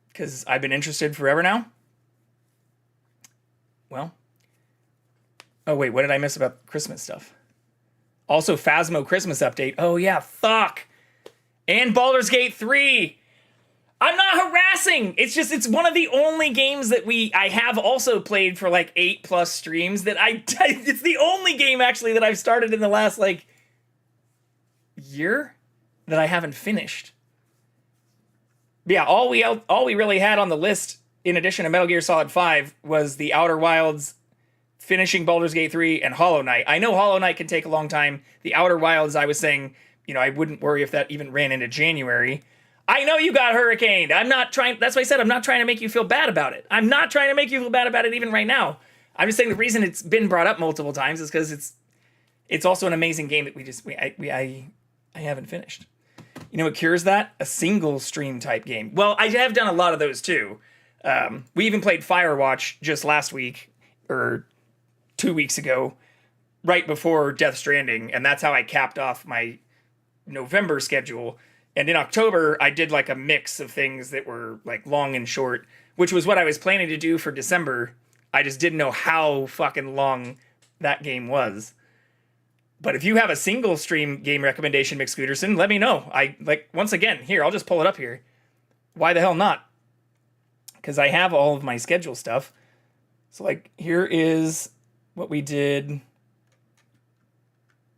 because I've been interested forever now. Well. Oh, wait, what did I miss about Christmas stuff? Also, Phasmo Christmas update. Oh, yeah, fuck. And Baldur's Gate 3. I'm not harassing. It's just, it's one of the only games that I have also played for like 8+ streams that it's the only game actually that I've started in the last like year that I haven't finished. Yeah, all we really had on the list, in addition to Metal Gear Solid 5, was the Outer Wilds, finishing Baldur's Gate 3, and Hollow Knight. I know Hollow Knight can take a long time. The Outer Wilds, I was saying, I wouldn't worry if that even ran into January. I know you got hurricaned. That's why I said I'm not trying to make you feel bad about it. I'm not trying to make you feel bad about it even right now. I'm just saying the reason it's been brought up multiple times is because it's also an amazing game that I haven't finished. You know what cures that? A single stream type game. Well, I have done a lot of those too. We even played Firewatch just last week, or 2 weeks ago, right before Death Stranding, and that's how I capped off my November schedule. And in October, I did like a mix of things that were like long and short, which was what I was planning to do for December. I just didn't know how fucking long that game was. But if you have a single stream game recommendation, Mick Scooterson, let me know. Once again, here, I'll just pull it up here. Why the hell not? Because I have all of my schedule stuff. So like, here is what we did.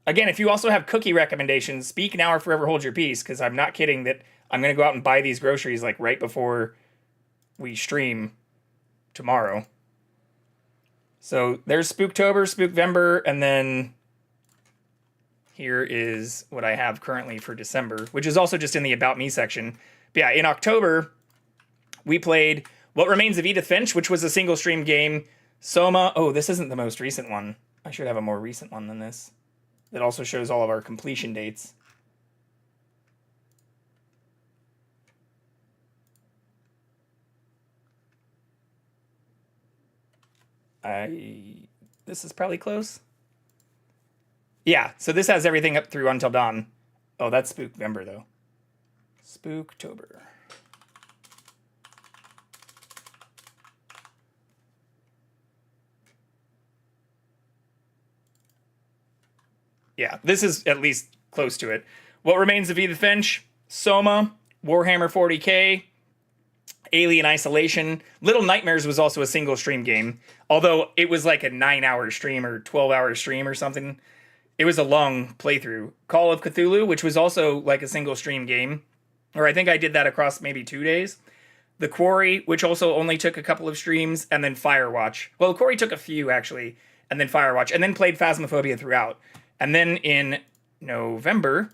Again, if you also have cookie recommendations, speak now or forever hold your peace, because I'm not kidding that I'm going to go out and buy these groceries like right before we stream tomorrow. So there's Spooktober, Spookvember, and then here is what I have currently for December, which is also just in the About Me section. But yeah, in October, we played What Remains of Edith Finch, which was a single stream game. Soma. Oh, this isn't the most recent one. I should have a more recent one than this. That also shows all of our completion dates. This is probably close. Yeah, so this has everything up through Until Dawn. Oh, that's Spookvember, though. Spooktober. Yeah, this is at least close to it. What Remains of Edith Finch, Soma, Warhammer 40k, Alien Isolation. Little Nightmares was also a single stream game, although it was like a 9-hour stream or 12-hour stream or something. It was a long playthrough. Call of Cthulhu, which was also like a single stream game, or I think I did that across maybe 2 days. The Quarry, which also only took a couple of streams, and then Firewatch. Well, The Quarry took a few, actually. and then Firewatch, and then played Phasmophobia throughout. And then in November,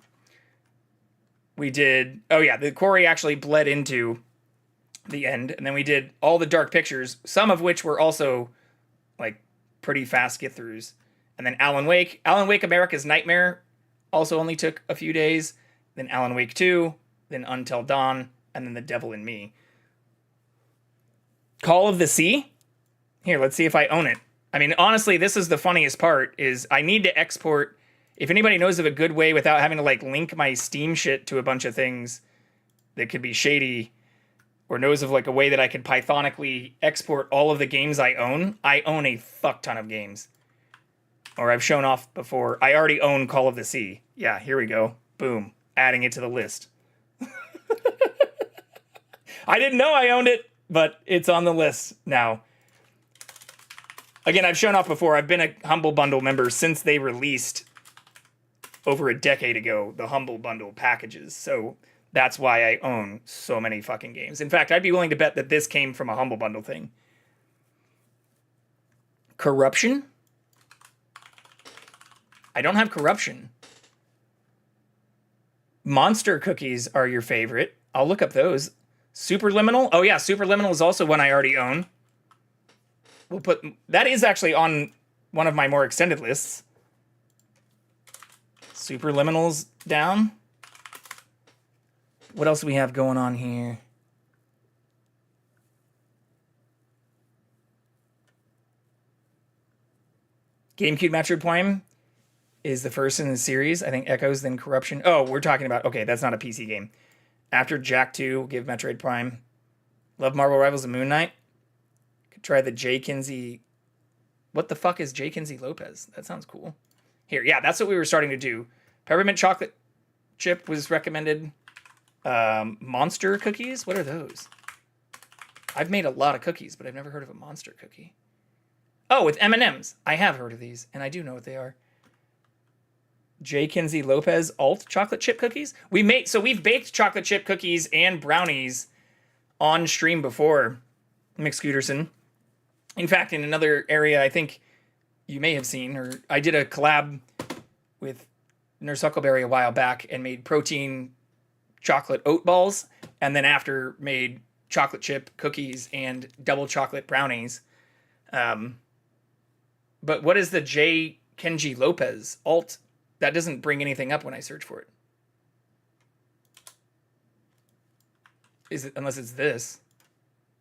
we did... Oh, yeah, the Quarry actually bled into the end. And then we did all the Dark Pictures, some of which were also, like, pretty fast get-throughs. And then Alan Wake. Alan Wake America's Nightmare also only took a few days. Then Alan Wake 2. Then Until Dawn. And then The Devil in Me. Call of the Sea? Here, let's see if I own it. I mean, honestly, this is the funniest part, is I need to export... If anybody knows of a good way without having to, like, link my Steam shit to a bunch of things that could be shady, or knows of, like, a way that I could Pythonically export all of the games I own a fuck ton of games. Or I've shown off before. I already own Call of the Sea. Yeah, here we go. Boom. Adding it to the list. I didn't know I owned it, but it's on the list now. Again, I've shown off before. I've been a Humble Bundle member since they released, over a decade ago, the Humble Bundle packages. So that's why I own so many fucking games. In fact, I'd be willing to bet that this came from a Humble Bundle thing. Corruption? I don't have Corruption. Monster cookies are your favorite. I'll look up those. Superliminal? Oh yeah, Superliminal is also one I already own. We'll put... That is actually on one of my more extended lists. Superliminal's down. What else do we have going on here? GameCube Metroid Prime is the first in the series. I think Echoes, then Corruption. Oh, we're talking about... Okay, that's not a PC game. After Jak 2, we'll give Metroid Prime. Love Marvel Rivals and Moon Knight. Could try the J. Kinsey... What the fuck is J. Kinsey Lopez? That sounds cool. Here, yeah, that's what we were starting to do. Peppermint Chocolate Chip was recommended. Monster cookies? What are those? I've made a lot of cookies, but I've never heard of a monster cookie. Oh, with M&M's. I have heard of these, and I do know what they are. J. Kinsey Lopez alt chocolate chip cookies. We've baked chocolate chip cookies and brownies on stream before, McScooterson. In fact, in another area I think you may have seen, or I did a collab with Nurse Huckleberry a while back and made protein chocolate oat balls, and then after made chocolate chip cookies and double chocolate brownies. But what is the J. Kenji Lopez alt? That doesn't bring anything up when I search for it. Is it, unless it's this.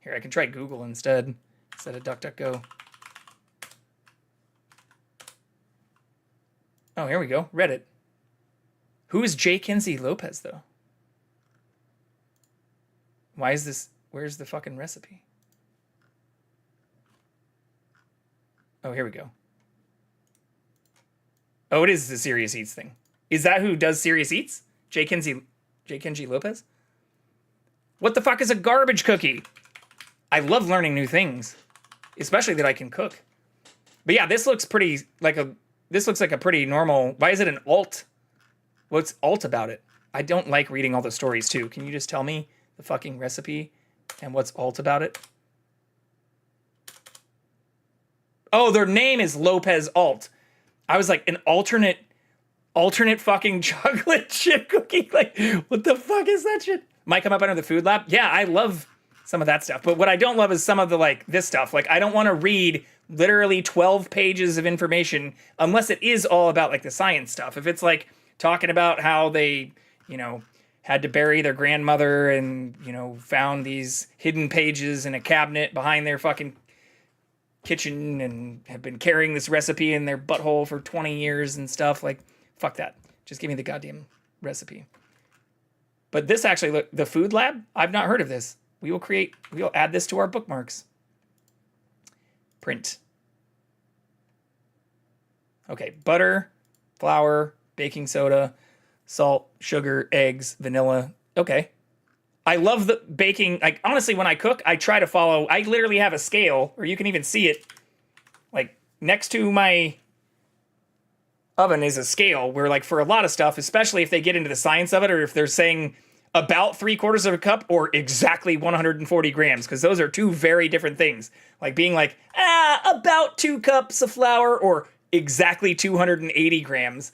Here, I can try Google instead of DuckDuckGo. Oh, here we go. Reddit. Who is J. Kinsey Lopez, though? Why is this... Where's the fucking recipe? Oh, here we go. Oh, it is the Serious Eats thing. Is that who does Serious Eats? J. Kenji Lopez? What the fuck is a garbage cookie? I love learning new things, especially that I can cook. But yeah, this looks pretty like a... This looks like a pretty normal... Why is it an alt? What's alt about it? I don't like reading all the stories, too. Can you just tell me the fucking recipe and what's alt about it? Oh, their name is Lopez Alt. I was like, an alternate fucking chocolate chip cookie? Like, what the fuck is that shit? Might come up under the food lab. Yeah, I love some of that stuff. But what I don't love is some of the, like, this stuff. Like, I don't want to read literally 12 pages of information unless it is all about, like, the science stuff. If it's, like, talking about how they, you know, had to bury their grandmother and, you know, found these hidden pages in a cabinet behind their fucking kitchen and have been carrying this recipe in their butthole for 20 years and stuff, like, fuck that. Just give me the goddamn recipe. But this actually, look, the food lab, I've not heard of this. We will add this to our bookmarks. Print. Okay, butter, flour, baking soda, salt, sugar, eggs, vanilla. Okay. I love the baking. Like, honestly, when I cook, I try to follow. I literally have a scale, or you can even see it. Like, next to my oven is a scale where, like, for a lot of stuff, especially if they get into the science of it, or if they're saying, about 3/4 of a cup or exactly 140 grams, because those are two very different things. Like being like, about 2 cups of flour or exactly 280 grams.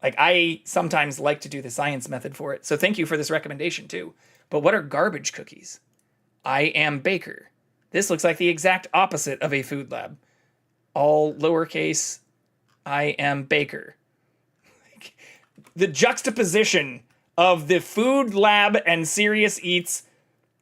Like, I sometimes like to do the science method for it. So thank you for this recommendation too. But what are garbage cookies? I am baker. This looks like the exact opposite of a food lab. All lowercase, I am baker. The juxtaposition of the food lab and Serious Eats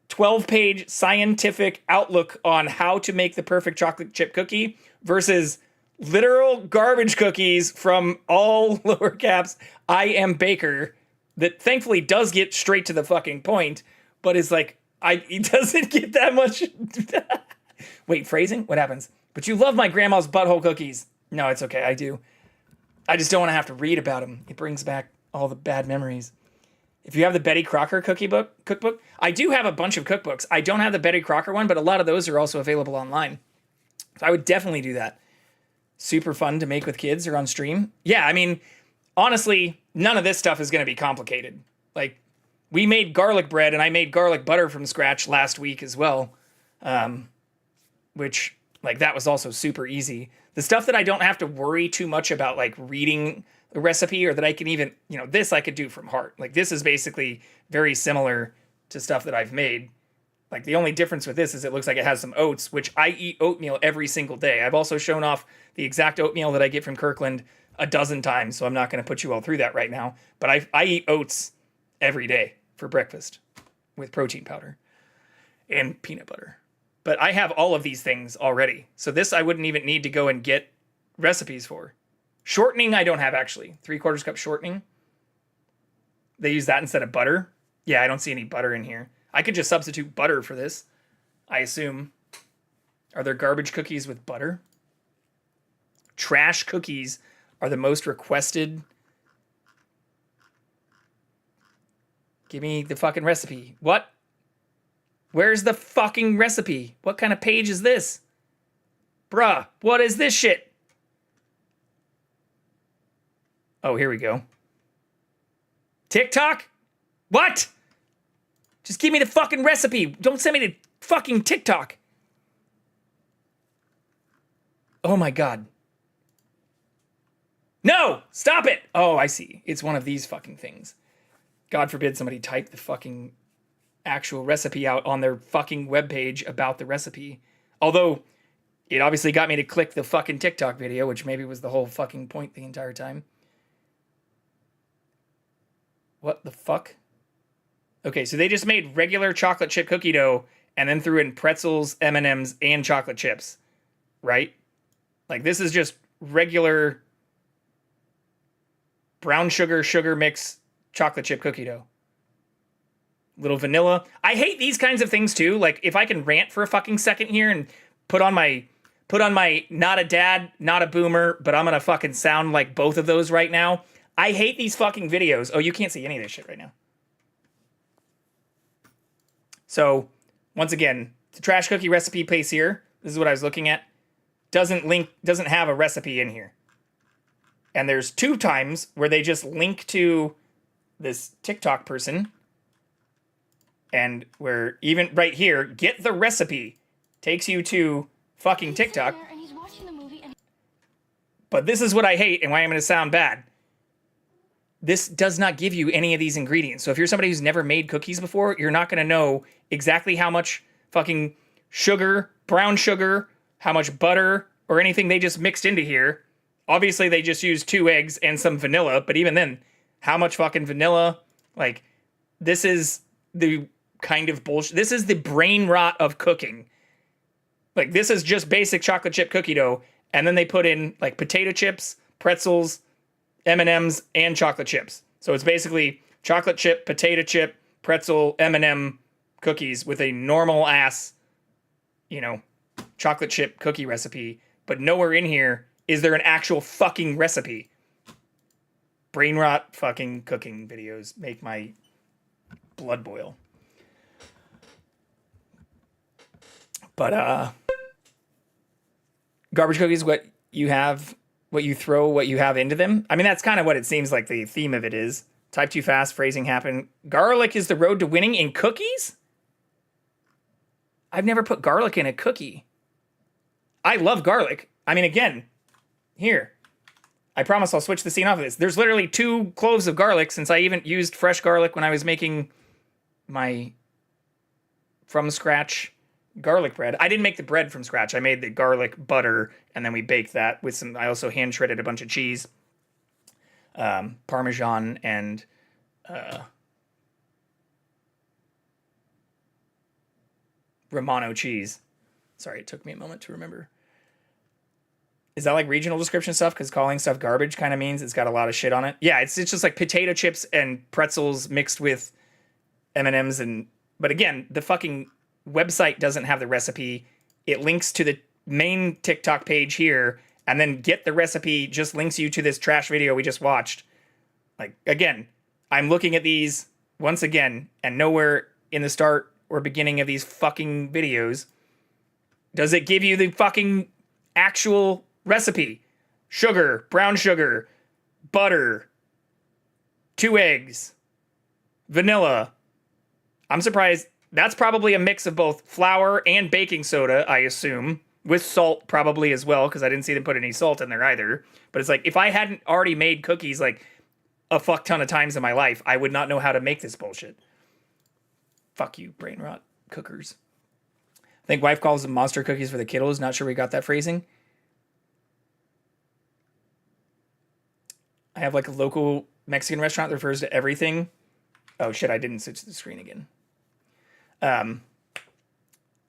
12-page scientific outlook on how to make the perfect chocolate chip cookie versus literal garbage cookies from all lower caps, I am baker, that thankfully does get straight to the fucking point, but is like, it doesn't get that much. Wait, phrasing? What happens? But you love my grandma's butthole cookies. No, it's okay, I do. I just don't want to have to read about them. It brings back all the bad memories. If you have the Betty Crocker cookbook, I do have a bunch of cookbooks. I don't have the Betty Crocker one, but a lot of those are also available online. So I would definitely do that. Super fun to make with kids or on stream. Yeah, I mean, honestly, none of this stuff is going to be complicated. Like, we made garlic bread and I made garlic butter from scratch last week as well. Which, like, that was also super easy. The stuff that I don't have to worry too much about, like, reading the recipe, or that I can even, this I could do from heart. Like, this is basically very similar to stuff that I've made. Like, the only difference with this is it looks like it has some oats, which I eat oatmeal every single day. I've also shown off the exact oatmeal that I get from Kirkland a dozen times, so I'm not going to put you all through that right now. But I eat oats every day for breakfast with protein powder and peanut butter. But I have all of these things already. So this I wouldn't even need to go and get recipes for. Shortening I don't have, actually. 3/4 cup shortening. They use that instead of butter. Yeah, I don't see any butter in here. I could just substitute butter for this, I assume. Are there garbage cookies with butter? Trash cookies are the most requested. Give me the fucking recipe. What? Where's the fucking recipe? What kind of page is this? Bruh, what is this shit? Oh, here we go. TikTok? What? Just give me the fucking recipe. Don't send me to fucking TikTok. Oh my God. No! Stop it! Oh, I see. It's one of these fucking things. God forbid somebody type the fucking actual recipe out on their fucking webpage about the recipe. Although, it obviously got me to click the fucking TikTok video, which maybe was the whole fucking point the entire time. What the fuck? Okay, so they just made regular chocolate chip cookie dough and then threw in pretzels, M&Ms, and chocolate chips. Right? Like, this is just regular brown sugar mix chocolate chip cookie dough. Little vanilla. I hate these kinds of things too. Like, if I can rant for a fucking second here and put on my not a dad, not a boomer, but I'm gonna fucking sound like both of those right now. I hate these fucking videos. Oh, you can't see any of this shit right now. So, once again, the trash cookie recipe place here, this is what I was looking at, doesn't have a recipe in here. And there's 2 times where they just link to this TikTok person, and where even right here, get the recipe, takes you to fucking TikTok. But this is what I hate and why I'm going to sound bad. This does not give you any of these ingredients. So if you're somebody who's never made cookies before, you're not going to know exactly how much fucking sugar, brown sugar, how much butter, or anything they just mixed into here. Obviously, they just used 2 eggs and some vanilla, but even then, how much fucking vanilla? Like, this is the kind of bullshit. This is the brain rot of cooking. Like, this is just basic chocolate chip cookie dough, and then they put in, like, potato chips, pretzels, M&Ms, and chocolate chips. So it's basically chocolate chip, potato chip, pretzel, M&M cookies with a normal ass, chocolate chip cookie recipe. But nowhere in here is there an actual fucking recipe. Brain rot fucking cooking videos make my blood boil. But, garbage cookies, what you have, what you throw, what you have into them. I mean, that's kind of what it seems like the theme of it is. Type too fast, phrasing happened. Garlic is the road to winning in cookies? I've never put garlic in a cookie. I love garlic. I mean, again, here. I promise I'll switch the scene off of this. There's literally 2 cloves of garlic since I even used fresh garlic when I was making my from scratch garlic bread. I didn't make the bread from scratch. I made the garlic butter and then we baked that with some, I also hand shredded a bunch of cheese. Parmesan and Romano cheese. Sorry, it took me a moment to remember. Is that like regional description stuff? Because calling stuff garbage kind of means it's got a lot of shit on it. Yeah, it's just like potato chips and pretzels mixed with M&Ms and... But again, the fucking website doesn't have the recipe. It links to the main TikTok page here, and then get the recipe just links you to this trash video we just watched. Like, again, I'm looking at these once again, and nowhere in the start or beginning of these fucking videos does it give you the fucking actual recipe. Sugar, brown sugar, butter, 2 eggs, vanilla. I'm surprised. That's probably a mix of both flour and baking soda, I assume, with salt probably as well, because I didn't see them put any salt in there either. But it's like, if I hadn't already made cookies like a fuck ton of times in my life, I would not know how to make this bullshit. Fuck you, brain rot cookers. I think wife calls them monster cookies for the kiddos. Not sure we got that phrasing. I have like a local Mexican restaurant that refers to everything. Oh shit, I didn't switch the screen again.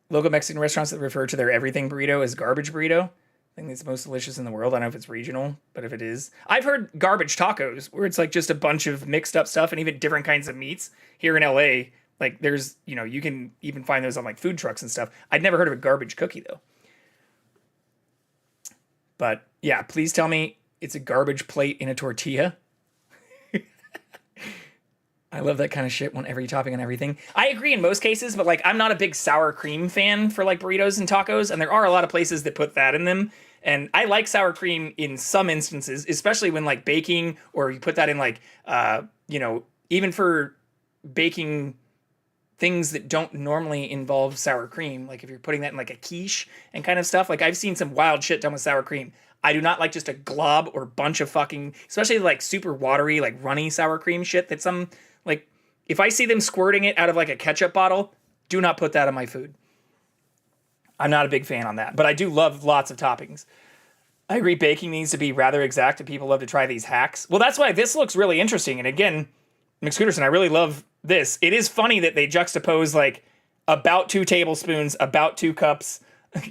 Local Mexican restaurants that refer to their everything burrito as garbage burrito. I think it's the most delicious in the world. I don't know if it's regional, but if it is. I've heard garbage tacos, where it's like just a bunch of mixed up stuff and even different kinds of meats. Here in LA, like there's, you know, you can even find those on like food trucks and stuff. I'd never heard of a garbage cookie though. But yeah, please tell me it's a garbage plate in a tortilla. I love that kind of shit. Want every topping on everything. I agree in most cases, but like I'm not a big sour cream fan for like burritos and tacos, and there are a lot of places that put that in them. And I like sour cream in some instances, especially when like baking, or you put that in like you know, even for baking things that don't normally involve sour cream. Like if you're putting that in like a quiche and kind of stuff. Like I've seen some wild shit done with sour cream. I do not like just a glob or bunch of fucking, especially like super watery, like runny sour cream shit that some, like, if I see them squirting it out of like a ketchup bottle, do not put that on my food. I'm not a big fan on that, but I do love lots of toppings. I agree baking needs to be rather exact and people love to try these hacks. Well, that's why this looks really interesting. And again, McScooterson, I really love this. It is funny that they juxtapose like about 2 tablespoons, about 2 cups,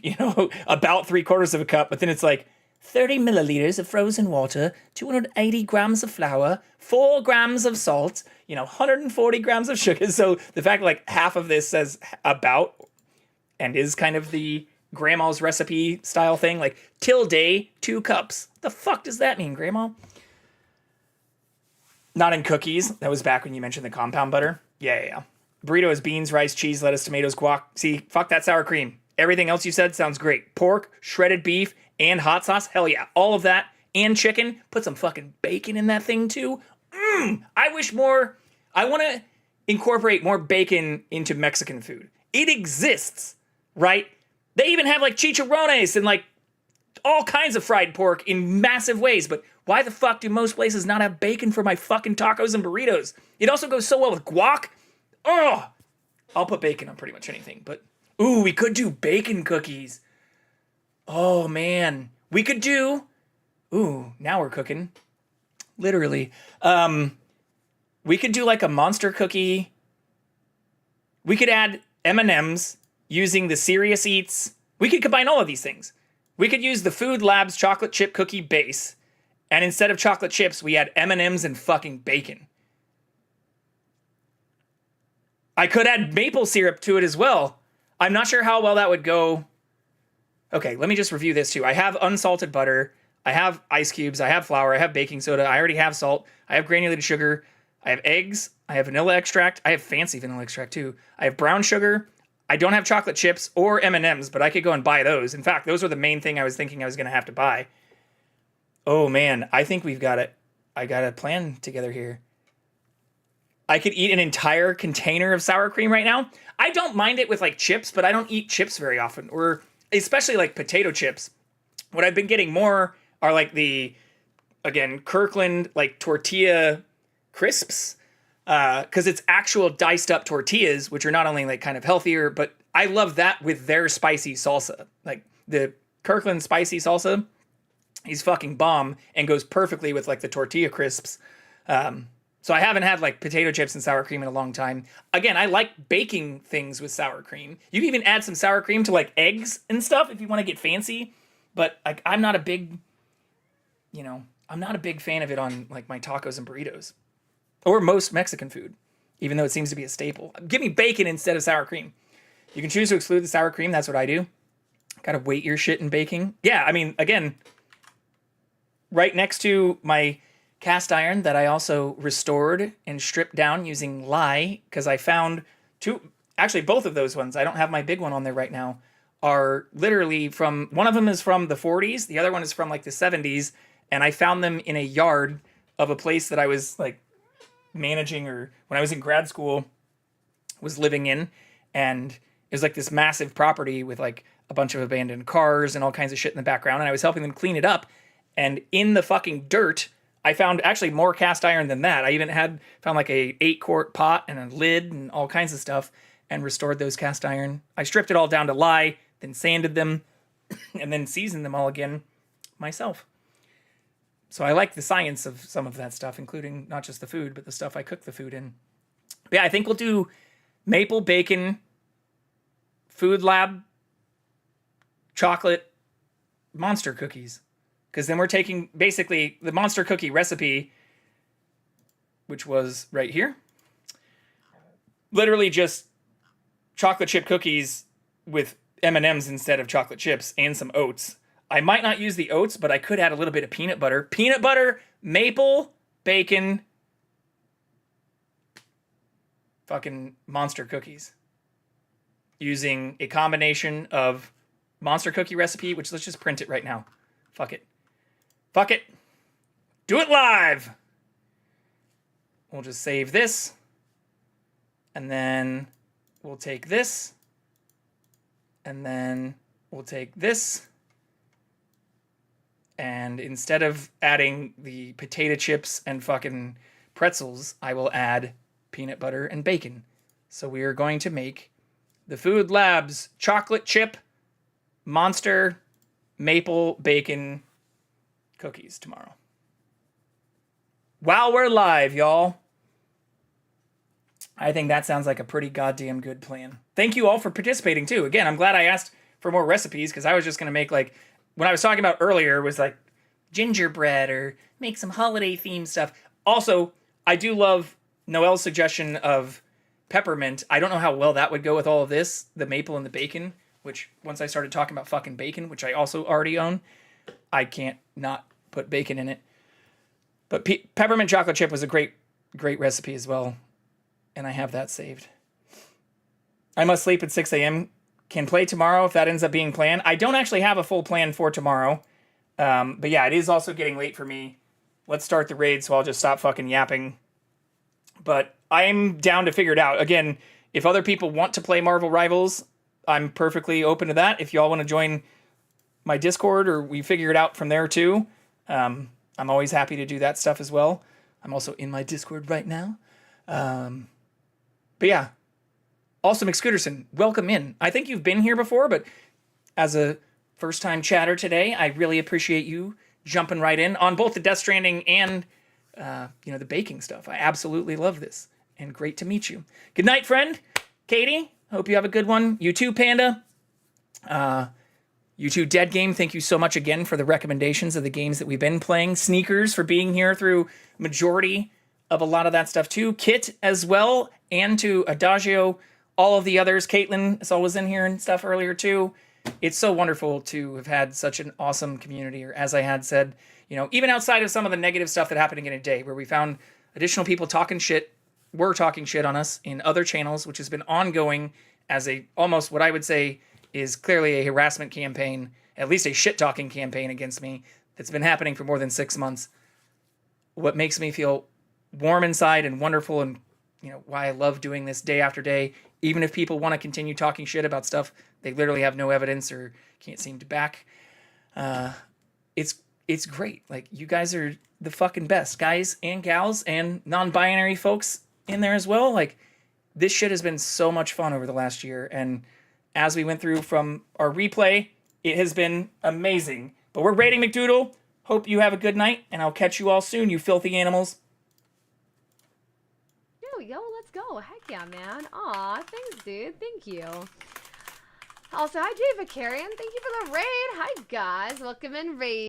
you know, about 3/4 of a cup, but then it's like 30 milliliters of frozen water, 280 grams of flour, 4 grams of salt, you know, 140 grams of sugar. So the fact like half of this says about and is kind of the grandma's recipe style thing, like tilde 2 cups. The fuck does that mean, grandma? Not in cookies. That was back when you mentioned the compound butter. Yeah. Burrito is beans, rice, cheese, lettuce, tomatoes, guac. See, fuck that sour cream. Everything else you said sounds great. Pork, shredded beef, and hot sauce. Hell yeah. All of that. And chicken. Put some fucking bacon in that thing too. I wish more. I want to incorporate more bacon into Mexican food. It exists, right? They even have like chicharrones and like all kinds of fried pork in massive ways. But why the fuck do most places not have bacon for my fucking tacos and burritos? It also goes so well with guac. Oh, I'll put bacon on pretty much anything. But ooh, we could do bacon cookies. Oh man, we could do. Ooh, now we're cooking. Literally. We could do like a monster cookie. We could add M&Ms using the Serious Eats. We could combine all of these things. We could use the Food Labs chocolate chip cookie base, and instead of chocolate chips, we add M&Ms and fucking bacon. I could add maple syrup to it as well. I'm not sure how well that would go. Okay, let me just review this too. I have unsalted butter. I have ice cubes. I have flour. I have baking soda. I already have salt. I have granulated sugar. I have eggs. I have vanilla extract. I have fancy vanilla extract too. I have brown sugar. I don't have chocolate chips or M&Ms, but I could go and buy those. In fact, those were the main thing I was thinking I was going to have to buy. Oh man, I think we've got it. I got a plan together here. I could eat an entire container of sour cream right now. I don't mind it with like chips, but I don't eat chips very often, or especially like potato chips. What I've been getting more are like again, Kirkland like tortilla crisps, because it's actual diced up tortillas, which are not only like kind of healthier, but I love that with their spicy salsa. Like the Kirkland spicy salsa is fucking bomb and goes perfectly with like the tortilla crisps. So I haven't had like potato chips and sour cream in a long time. Again, I like baking things with sour cream. You can even add some sour cream to like eggs and stuff if you want to get fancy. But like, I'm not a big fan of it on like my tacos and burritos or most Mexican food, even though it seems to be a staple. Give me bacon instead of sour cream. You can choose to exclude the sour cream. That's what I do. Gotta weight your shit in baking. Yeah, I mean, again, right next to my cast iron that I also restored and stripped down using lye, because I found both of those ones, I don't have my big one on there right now, are literally one of them is from the 40s, the other one is from like the 70s, and I found them in a yard of a place that I was like managing, or when I was in grad school was living in, and it was like this massive property with like a bunch of abandoned cars and all kinds of shit in the background, and I was helping them clean it up, and in the fucking dirt I found actually more cast iron than that. I even found like a 8-quart pot and a lid and all kinds of stuff, and restored those cast iron. I stripped it all down to lye, then sanded them, and then seasoned them all again myself. So I like the science of some of that stuff, including not just the food, but the stuff I cook the food in. But yeah, I think we'll do maple bacon, food lab, chocolate, monster cookies. Because then we're taking basically the monster cookie recipe, which was right here. Literally just chocolate chip cookies with M&Ms instead of chocolate chips and some oats. I might not use the oats, but I could add a little bit of peanut butter. Peanut butter, maple, bacon, fucking monster cookies. Using a combination of monster cookie recipe, which let's just print it right now. Fuck it. Fuck it. Do it live. We'll just save this. And then we'll take this. And then we'll take this. And instead of adding the potato chips and fucking pretzels, I will add peanut butter and bacon. So we are going to make the Food Labs chocolate chip monster maple bacon cookies tomorrow. While we're live, y'all. I think that sounds like a pretty goddamn good plan. Thank you all for participating too. Again, I'm glad I asked for more recipes, because I was just going to make like, when I was talking about earlier was like gingerbread or make some holiday themed stuff. Also, I do love Noelle's suggestion of peppermint. I don't know how well that would go with all of this, the maple and the bacon, which once I started talking about fucking bacon, which I also already own, I can't not put bacon in it. But peppermint chocolate chip was a great recipe as well. And I have that saved. I must sleep at 6 a.m. Can play tomorrow if that ends up being planned. I don't actually have a full plan for tomorrow. But yeah, it is also getting late for me. Let's start the raid, so I'll just stop fucking yapping. But I'm down to figure it out. Again, if other people want to play Marvel Rivals, I'm perfectly open to that. If y'all want to join my Discord or we figure it out from there too, I'm always happy to do that stuff as well. I'm also in my Discord right now. But yeah, also McScooterson, welcome in. I think you've been here before, but as a first-time chatter today, I really appreciate you jumping right in on both the Death Stranding and the baking stuff. I absolutely love this, and great to meet you. Good night, friend. Katie, hope you have a good one. You too, Panda. You too, Dead Game. Thank you so much again for the recommendations of the games that we've been playing. Sneakers for being here through majority of a lot of that stuff too. Kit as well, and to Adagio, all of the others. Caitlin is always in here and stuff earlier too. It's so wonderful to have had such an awesome community, or as I had said, even outside of some of the negative stuff that happened in a day, where we found additional people talking shit on us in other channels, which has been ongoing as almost what I would say is clearly a harassment campaign, at least a shit-talking campaign against me that's been happening for more than 6 months. What makes me feel warm inside and wonderful and, you know, why I love doing this day after day. Even if people want to continue talking shit about stuff they literally have no evidence or can't seem to back. It's great. Like, you guys are the fucking best, guys and gals and non-binary folks in there as well. Like, this shit has been so much fun over the last year, and as we went through from our replay, it has been amazing. But we're rating McDoodle. Hope you have a good night, and I'll catch you all soon, you filthy animals. Yo, let's go. Heck yeah, man. Aw, thanks, dude. Thank you. Also, hi, Jay Vicarian. Thank you for the raid. Hi, guys. Welcome in, raid.